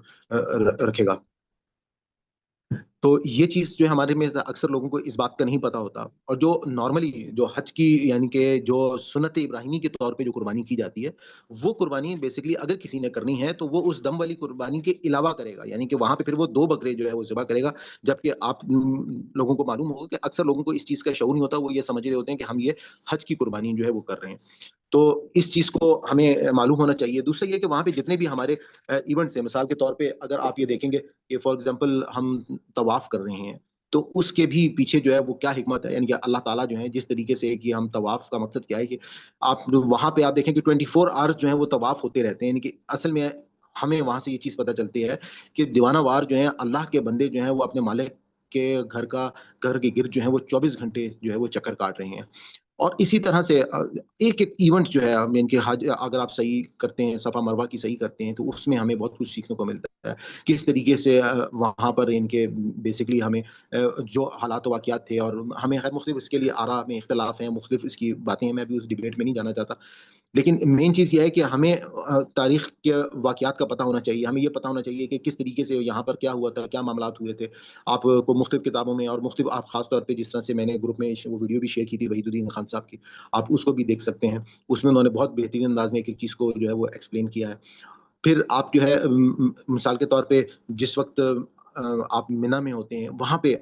رکھے گا۔ تو یہ چیز جو ہے ہمارے میں اکثر لوگوں کو اس بات کا نہیں پتا ہوتا، اور جو نارملی جو حج کی یعنی کہ جو سنت ابراہیمی کے طور پہ جو قربانی کی جاتی ہے، وہ قربانی بیسکلی اگر کسی نے کرنی ہے تو وہ اس دم والی قربانی کے علاوہ کرے گا، یعنی کہ وہاں پہ پھر وہ 2 بکرے جو ہے وہ ذبح کرے گا۔ جبکہ آپ لوگوں کو معلوم ہوگا کہ اکثر لوگوں کو اس چیز کا شعور نہیں ہوتا، وہ یہ سمجھ رہے ہوتے ہیں کہ ہم یہ حج کی قربانی جو ہے وہ کر رہے ہیں۔ تو اس چیز کو ہمیں معلوم ہونا چاہیے۔ دوسرا یہ کہ وہاں پہ جتنے بھی ہمارے ایونٹس ہیں، مثال کے طور پہ اگر آپ یہ دیکھیں گے کہ فار ایگزامپل ہم طواف کر رہے ہیں تو اس کے بھی پیچھے جو ہے وہ کیا حکمت ہے، یعنی کہ اللہ تعالیٰ جو ہے جس طریقے سے کہ ہم طواف کا مقصد کیا ہے کہ آپ وہاں پہ آپ دیکھیں کہ 24 آورز جو ہیں وہ طواف ہوتے رہتے ہیں، یعنی کہ اصل میں ہمیں وہاں سے یہ چیز پتہ چلتی ہے کہ دیوانہ وار جو ہیں اللہ کے بندے جو ہیں وہ اپنے مالک کے گھر کے گرد جو ہیں وہ 24 گھنٹے جو ہے وہ چکر کاٹ رہے ہیں۔ اور اسی طرح سے ایک ایونٹ جو ہے یعنی کہ حج اگر آپ صحیح کرتے ہیں، صفا مروہ کی صحیح کرتے ہیں، تو اس میں ہمیں بہت کچھ سیکھنے کو ملتا ہے کس طریقے سے وہاں پر ان کے بیسکلی ہمیں جو حالات و واقعات تھے، اور ہمیں ہر مختلف اس کے لیے آراء میں اختلاف ہیں، مختلف اس کی باتیں ہیں، میں بھی اس ڈیبیٹ میں نہیں جانا چاہتا، لیکن مین چیز یہ ہے کہ ہمیں تاریخ کے واقعات کا پتہ ہونا چاہیے، ہمیں یہ پتہ ہونا چاہیے کہ کس طریقے سے یہاں پر کیا ہوا تھا، کیا معاملات ہوئے تھے۔ آپ کو مختلف کتابوں میں اور مختلف آپ خاص طور پہ جس طرح سے میں نے گروپ میں وہ ویڈیو بھی شیئر کی تھی وحید الدین خان صاحب کی، آپ اس کو بھی دیکھ سکتے ہیں، اس میں انہوں نے بہت بہترین انداز میں ایک چیز کو جو ہے وہ ایکسپلین کیا ہے۔ پھر آپ جو ہے مثال کے طور پہ جس وقت آپ منی میں ہوتے ہیں، وہاں پہ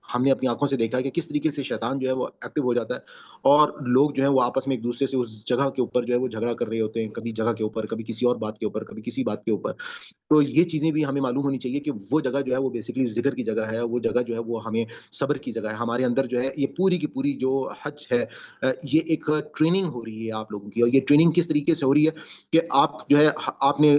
ہم نے اپنی آنکھوں سے دیکھا ہے کہ کس طریقے سے شیطان جو ہے وہ ایکٹیو ہو جاتا ہے، اور لوگ جو ہیں وہ آپس میں ایک دوسرے سے اس جگہ کے اوپر جو ہے وہ جھگڑا کر رہے ہوتے ہیں، کبھی جگہ کے اوپر، کبھی کسی اور بات کے اوپر، کبھی کسی بات کے اوپر۔ تو یہ چیزیں بھی ہمیں معلوم ہونی چاہیے کہ وہ جگہ جو ہے وہ بیسکلی ذکر کی جگہ ہے، وہ جگہ جو ہے وہ ہمیں صبر کی جگہ ہے۔ ہمارے اندر جو ہے یہ پوری کی پوری جو حج ہے یہ ایک ٹریننگ ہو رہی ہے آپ لوگوں کی، اور یہ ٹریننگ کس طریقے سے ہو رہی ہے کہ آپ جو ہے آپ نے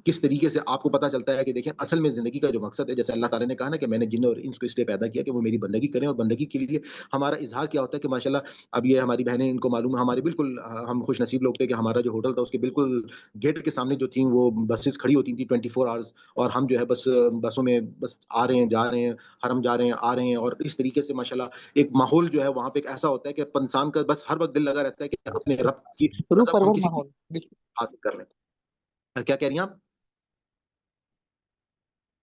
کس طریقے سے آپ کو پتا چلتا ہے کہ دیکھیں اصل میں زندگی کا جو مقصد ہے، جیسے اللہ تعالیٰ نے کہا نا کہ میں نے جن اور انس کو اس لیے پیدا کیا کہ وہ میری بندگی کریں، اور بندگی کے لیے ہمارا اظہار کیا ہوتا ہے کہ ماشاءاللہ اب یہ ہماری بہنیں ان کو معلوم ہے، ہمارے بالکل ہم خوش نصیب لوگ تھے کہ ہمارا جو ہوٹل تھا اس کے بالکل گیٹ کے سامنے جو تھیں وہ بسز کھڑی ہوتی تھیں 24 آورز، اور ہم جو ہے بس بسوں میں بس آ رہے ہیں جا رہے ہیں، حرم جا رہے ہیں آ رہے ہیں، اور اس طریقے سے ماشاءاللہ ایک ماحول جو ہے وہاں پہ ایک ایسا ہوتا ہے کہ انسان کا بس ہر وقت دل لگا رہتا ہے کہ اپنے رب کی روح رضا کو ہم پرور کسی ماحول، بالکل۔ بھی حاصل کر لیں۔ کیا کہہ رہی ہیں آپ؟ بالکل۔ بالکل۔ بالکل۔ بالکل۔ بالکل۔ بالکل۔ بالکل۔ بالکل۔ بالکل۔ بالکل۔ بالکل۔ بالکل۔ بالکل۔ بالکل۔ بالکل۔ بالکل۔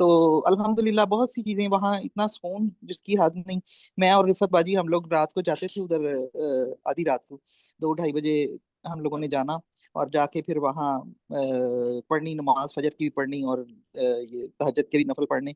تو الحمدللہ بہت سی چیزیں وہاں، اتنا سکون جس کی حد نہیں. میں اور رفت باجی ہم لوگ رات کو جاتے تھے ادھر، آدھی رات کو 2-2:30 بجے ہم لوگوں نے جانا اور جا کے پھر وہاں پڑھنی نماز فجر کی بھی پڑھنی اور یہ تہجد کے بھی نفل پڑھنے،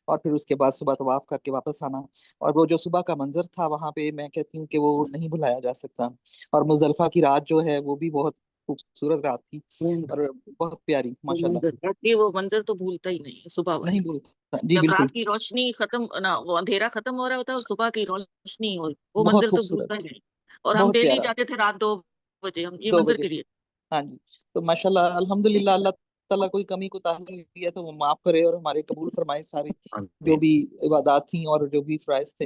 اور پھر اس کے بعد صبح طواف کر کے واپس آنا. اور وہ جو صبح کا منظر تھا وہاں پہ، میں کہتی ہوں کہ وہ نہیں بھلایا جا سکتا. اور مزدلفہ کی رات جو ہے وہ بھی بہت خوبصورت رات تھی اور بہت پیاری ماشاءاللہ. وہ منظر تو بھولتا ہی نہیں ہے صبح والا. نہیں بھولتا جی، جب بالکل رات کی روشنی ختم نہ، وہ اندھیرا ختم ہو رہا ہوتا ہے اور صبح کی روشنی ہو، وہ بہت منظر تو خوبصورت، بھولتا ہی نہیں. اور ہم بہت ڈیلی پیارا. جاتے تھے رات 2 بجے ہم یہ 2 منظر بجے کے لیے. ہاں جی. تو ماشاءاللہ الحمدللہ اللہ تعالیٰ کوئی کمی کوتاہی ہوئی ہے تو وہ معاف کرے اور ہمارے قبول فرمائے سارے جو بھی عبادات تھیں اور جو بھی فرائض تھے،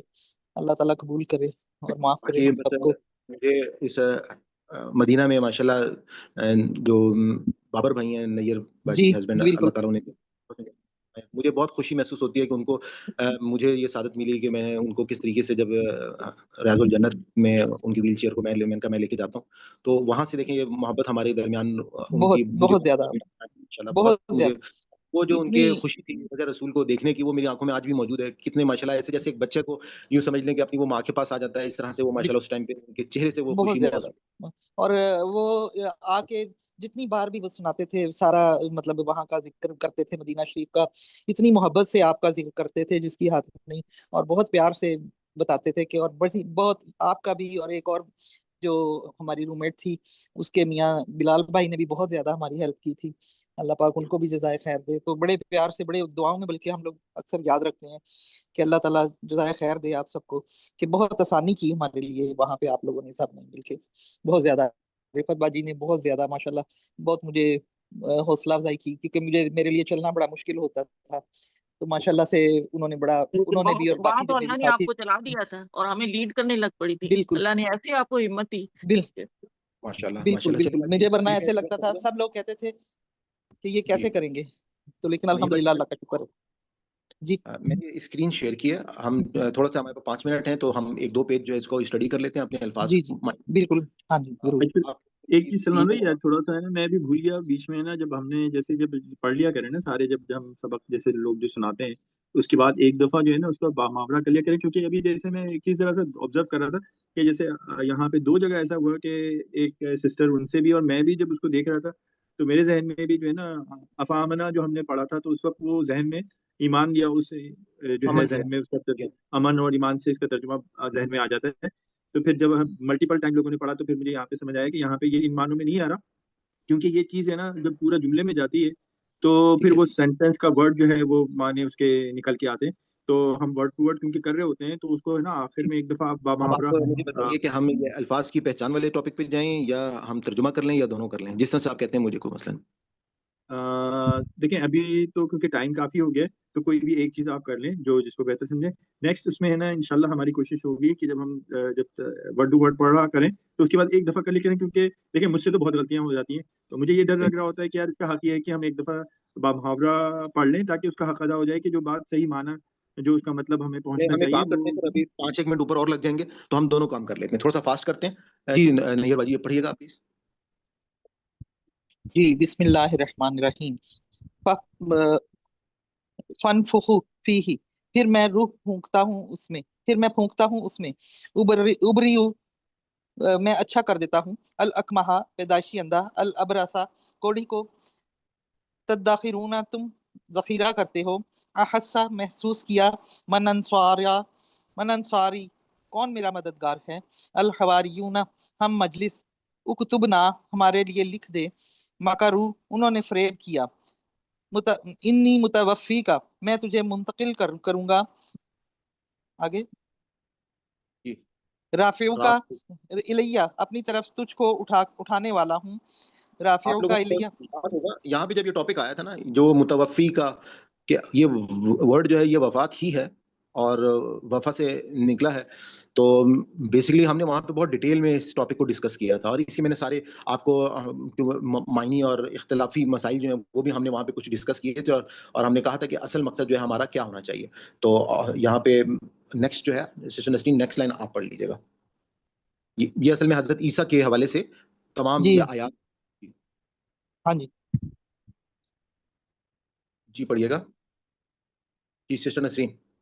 اللہ تعالیٰ قبول کرے اور معاف کرے ہم سب کو. مجھے اس مدینہ میں ماشاءاللہ جو بابر بھائی ہیں، نیئر باجی جی ہسبینڈ، بالکل اللہ تعالیٰ انہیں، مجھے بہت خوشی محسوس ہوتی ہے کہ ان کو مجھے یہ سعادت ملی کہ میں ان کو کس طریقے سے جب ریاض الجنت میں ان کی ویل چیئر کو میں لے کے جاتا ہوں تو وہاں سے دیکھیں یہ محبت ہمارے درمیان ان کی بہت زیادہ، بہت بہت مجھے زیادہ. وہ جو ان اتنی کے خوشی تھی وجہ رسول کو دیکھنے کی وہ میری آنکھوں میں آج بھی موجود ہے. کتنے ماشاءاللہ ایسے جیسے ایک بچے کو یوں سمجھ لیں کہ اپنی وہ ماں کے پاس آ جاتا ہے، اس طرح سے وہ ماشاءاللہ اس ٹائم پہ ان کے چہرے سے وہ بہت خوشی زیادہ. اور وہ آ کے جتنی بار بھی وہ سناتے تھے سارا مطلب وہاں کا ذکر کرتے تھے، مدینہ شریف کا اتنی محبت سے آپ کا ذکر کرتے تھے جس کی حد نہیں، اور بہت پیار سے بتاتے تھے کہ، اور بڑی بہت آپ کا بھی، اور ایک اور جو ہماری روم میٹ تھی اس کے میاں بلال بھائی نے بھی بہت زیادہ ہماری ہیلپ کی تھی. اللہ پاک ان کو بھی جزائے خیر دے. تو بڑے پیار سے، بڑے دعاؤں میں بلکہ ہم لوگ اکثر یاد رکھتے ہیں کہ اللہ تعالیٰ جزائے خیر دے آپ سب کو، کہ بہت آسانی کی ہمارے لیے وہاں پہ آپ لوگوں نے سب نے مل کے. بہت زیادہ رفت باجی نے بہت زیادہ ماشاءاللہ بہت مجھے حوصلہ افزائی کی، کیونکہ میرے لیے چلنا بڑا مشکل ہوتا تھا. تو ماشاءاللہ سے انہوں نے بھی، اور وہاں باقی تو جو اللہ میری نے آپ ساتھی، کو چلا دیا تھا اور ہمیں لیڈ کرنے لگ پڑی تھی. بالکل اللہ نے ایسے آپ کو ہمت دی. ماشاءاللہ بالکل بالکل. مجھے ورنہ ایسے لگتا تھا، سب لوگ کہتے تھے کہ یہ کیسے کریں گے، تو لیکن الحمدللہ اللہ کا شکر ہے. جی میں نے اسکرین شیئر کی ہے، ہم تھوڑا سا ہمارے پاس 5 منٹ ہیں تو ہم 1-2 پیج جو ہے اس کو اسٹڈی کر لیتے ہیں اپنے الفاظ. جی بالکل. ہاں جی ضرور. ایک چیز سلمان بھائی تھوڑا سا ہے نا، میں بھی بھول گیا بیچ میں نا، جب ہم نے جیسے جب پڑھ لیا کریں نا سارے، جب ہم سبق جیسے لوگ جو سناتے ہیں اس کے بعد ایک دفعہ جو ہے نا اس کا محاورہ کر لیا کریں. کیونکہ ابھی جیسے میں ایک چیز ذرا سا آبزرو کر رہا تھا کہ جیسے یہاں پہ 2 جگہ ایسا ہوا کہ ایک سسٹر ان سے بھی اور میں بھی جب اس کو دیکھ رہا تھا تو میرے ذہن میں بھی جو ہے نا افامنا جو ہم نے پڑھا تھا تو اس وقت وہ ذہن میں ایمان یا اس جو ہے ذہن میں اس کا امن اور ایمان سے اس کا ترجمہ ذہن میں آ جاتا ہے. تو پھر جب ہم ملٹیپل ٹائم لوگوں نے پڑھا تو پھر مجھے یہاں پہ سمجھ آیا کہ یہاں پہ یہ ان معنوں میں نہیں آ رہا، کیونکہ یہ چیز ہے نا جب پورا جملے میں جاتی ہے تو پھر وہ سینٹینس کا ورڈ جو ہے وہ معنی اس کے نکل کے آتے ہیں. تو ہم ورڈ ٹو ورڈ کیونکہ کر رہے ہوتے ہیں تو اس کو ہے نا آخر میں ایک دفعہ اب آپ مجھے بتائیے کہ ہم یہ الفاظ کی پہچان والے ٹاپک پہ جائیں یا ہم ترجمہ کر لیں یا دونوں کر لیں، جس طرح سے آپ کہتے ہیں، مجھے کوئی مسئلہ نہیں. دیکھیں ابھی تو کیونکہ ٹائم کافی ہو گیا تو کوئی بھی ایک چیز آپ کر لیں جو جس کو بہتر سمجھیں. نیکسٹ اس میں ہے نا انشاءاللہ ہماری کوشش ہوگی کہ جب ہم جب ورڈ ٹو ورڈ پڑھا کریں تو اس کے بعد ایک دفعہ کر لیں کریں، کیونکہ دیکھیں مجھ سے تو بہت غلطیاں ہو جاتی ہیں. تو مجھے یہ ڈر لگ رہا ہوتا ہے کہ یار اس کا حق یہ ہے کہ ہم ایک دفعہ محاورہ پڑھ لیں تاکہ اس کا حق ادا ہو جائے کہ جو بات صحیح معنی جو اس کا مطلب ہمیں پہنچنا ہمیں چاہیے کام کرتے ہیں سر، ابھی 5-1 منٹ اوپر اور لگ جائیں گے تو ہم دونوں کام کر لیتے ہیں. تھوڑا سا فاسٹ کرتے ہیں. جی نیئر باجی پڑھیے گا پلیز. جی بسم اللہ الرحمن الرحیم. فنفخوا فیہ، پھر میں روح پھونکتا ہوں اس میں ابریو، میں اچھا کر دیتا ہوں، الاکمہا پیدائشی اندھا، الابرسا کوڑی کو، تدخرون تم ذخیرہ کرتے ہو، احسا محسوس کیا، من انصاری کون میرا مددگار ہے، الحواریون ہم مجلس، اکتبنا ہمارے لیے لکھ دے، مکرو انہوں نے فریب کیا، انی متوفی کا میں تجھے منتقل کروں گا. آگے رافعو کا الیہ اپنی طرف تجھ کو اٹھانے والا ہوں، رافعو کا الیہ. یہاں پہ جب یہ ٹاپک آیا تھا نا جو متوفی کا، کہ یہ ورڈ جو ہے یہ وفات ہی ہے اور وفا سے نکلا ہے، تو بیسیکلی ہم نے وہاں پہ بہت ڈیٹیل میں اس ٹاپک کو ڈسکس کیا تھا اور اسی میں نے سارے آپ کو معنی اور اختلافی مسائل جو ہیں وہ بھی ہم نے وہاں پہ کچھ ڈسکس کیے تھے اور ہم نے کہا تھا کہ اصل مقصد جو ہے ہمارا کیا ہونا چاہیے. تو یہاں پہ نیکسٹ جو ہے سیشن نسرین نیکسٹ لائن آپ پڑھ لیجیے گا. یہ اصل میں حضرت عیسیٰ کے حوالے سے تمام جی یہ آیات. ہاں جی جی پڑھیے گا. جی سسٹر نسرین.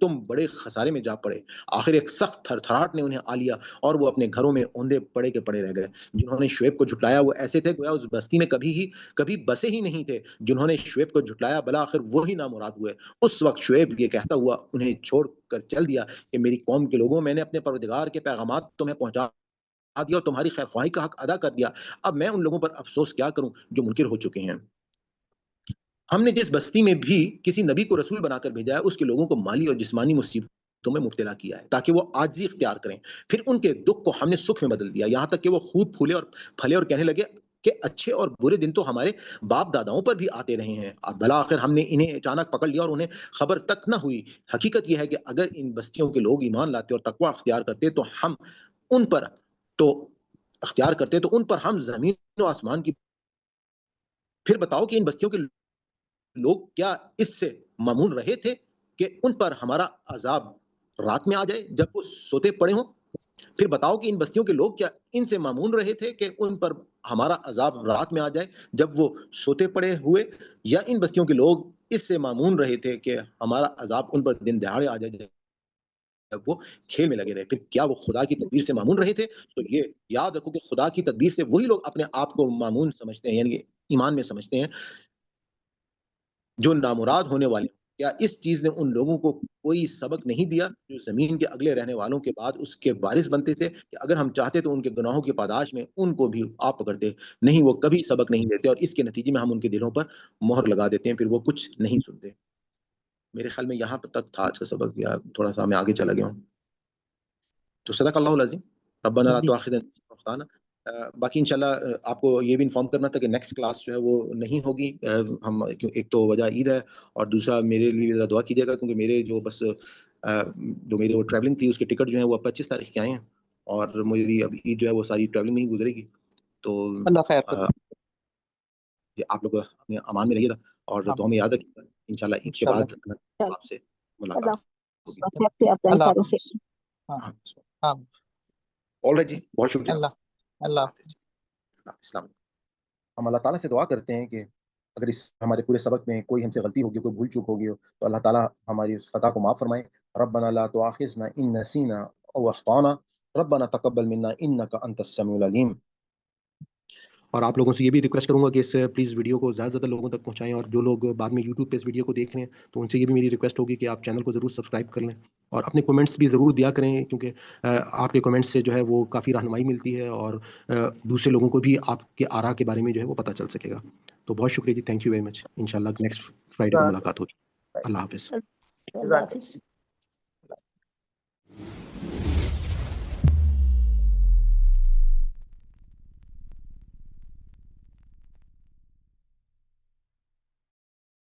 تم بڑے خسارے میں جا پڑے. آخر ایک سخت تھرتھراہٹ نے انہیں آ لیا اور وہ اپنے گھروں میں اوندے پڑے کے پڑے رہ گئے. جنہوں نے شعیب کو جھٹلایا وہ ایسے تھے گویا اس بستی میں کبھی بسے ہی نہیں تھے. جنہوں نے شعیب کو جھٹلایا بالآخر وہی نامراد ہوئے. اس وقت شعیب یہ کہتا ہوا انہیں چھوڑ کر چل دیا کہ میری قوم کے لوگوں، میں نے اپنے پروردگار کے پیغامات تمہیں پہنچا دیا اور تمہاری خیر خواہی کا حق ادا کر دیا. اب میں ان لوگوں پر افسوس کیا کروں جو منکر ہو چکے ہیں. ہم نے جس بستی میں بھی کسی نبی کو رسول بنا کر بھیجا ہے اس کے لوگوں کو مالی اور جسمانی مصیبتوں میں مبتلا کیا ہے تاکہ وہ عاجزی اختیار کریں. پھر ان کے دکھ کو ہم نے سکھ میں بدل دیا، یہاں تک کہ وہ خوب پھولے اور پھلے اور کہنے لگے کہ اچھے اور برے دن تو ہمارے باپ داداؤں پر بھی آتے رہے ہیں. اب بالآخر ہم نے انہیں اچانک پکڑ لیا اور انہیں خبر تک نہ ہوئی. حقیقت یہ ہے کہ اگر ان بستیوں کے لوگ ایمان لاتے اور تقوی اختیار کرتے تو ان پر ہم زمین و آسمان کی. پھر بتاؤ کہ ان بستیوں کے لوگ کیا اس سے مامون رہے تھے کہ ان پر ہمارا عذاب رات میں آ جائے جب وہ سوتے پڑے ہوں. پھر بتاؤ کہ ان بستیوں کے لوگ کیا ان سے مامون رہے تھے کہ ان پر ہمارا عذاب رات میں آ جائے جب وہ سوتے پڑے ہوئے، یا ان بستیوں کے لوگ اس سے مامون رہے تھے کہ ہمارا عذاب ان پر دن دہاڑے آ جائے جب وہ کھیل میں لگے رہے. پھر کیا وہ خدا کی تدبیر سے مامون رہے تھے؟ تو یہ یاد رکھو کہ خدا کی تدبیر سے وہی لوگ اپنے آپ کو مامون سمجھتے ہیں، یعنی ایمان میں سمجھتے ہیں جو نامراد ہونے والے ہیں. کیا اس چیز نے ان لوگوں کو کوئی سبق نہیں دیا جو زمین کے اگلے رہنے والوں کے بعد اس کے وارث بنتے تھے کہ اگر ہم چاہتے تو ان کے گناہوں کی پاداش میں ان کو بھی آپ پکڑتے؟ نہیں، وہ کبھی سبق نہیں دیتے اور اس کے نتیجے میں ہم ان کے دلوں پر مہر لگا دیتے ہیں، پھر وہ کچھ نہیں سنتے. میرے خیال میں یہاں تک تھا آج کا سبق، یا تھوڑا سا میں آگے چلا گیا ہوں. تو صدق اللہ العظیم. ربنا لا تؤاخذنا إن نسينا أو أخطأنا. باقی انشاءاللہ آپ کو یہ بھی انفارم کرنا تھا کہ نیکسٹ کلاس جو ہے وہ نہیں ہوگی. ہم ایک تو وجہ عید ہے اور دوسرا میرے لیے ذرا دعا کیجیے گا کیونکہ میرے جو میرے وہ ٹریولنگ تھی اس کے ٹکٹ جو ہیں وہ 25 تاریخ کے آئے ہیں اور میری اب عید جو ہے وہ ساری ٹریولنگ میں ہی گزرے گی. تو اللہ خیر کرے. آپ لوگ اپنے امان میں رہیے گا اور دعا میں یاد رکھیے گا. انشاءاللہ عید کے بعد آپ سے ملاقات ہوگی. آل رائٹ جی، بہت شکریہ. اللہ السلام. ہم اللہ تعالیٰ سے دعا کرتے ہیں کہ اگر اس ہمارے پورے سبق میں کوئی ہم سے غلطی ہوگی، کوئی بھول چوک ہوگی تو اللہ تعالیٰ ہماری اس خطا کو معاف فرمائے. ربنا لا تؤاخذنا ان نسینا او اخطانا ربنا تقبل منا انک انت السمیع العلیم. اور آپ لوگوں سے یہ بھی ریکویسٹ کروں گا کہ اس پلیز ویڈیو کو زیادہ سے زیادہ لوگوں تک پہنچائیں، اور جو لوگ بعد میں یوٹیوب پہ اس ویڈیو کو دیکھ رہے ہیں تو ان سے یہ بھی میری ریکویسٹ ہوگی کہ آپ چینل کو ضرور سبسکرائب کر لیں اور اپنے کمنٹس بھی ضرور دیا کریں، کیونکہ آپ کے کمنٹس سے جو ہے وہ کافی رہنمائی ملتی ہے اور دوسرے لوگوں کو بھی آپ کے آراء کے بارے میں جو ہے وہ پتہ چل سکے گا. تو بہت شکریہ جی، تھینک یو ویری مچ. انشاءاللہ نیکسٹ فرائیڈے کو ملاقات ہوگی. اللہ حافظ. اللہ حافظ.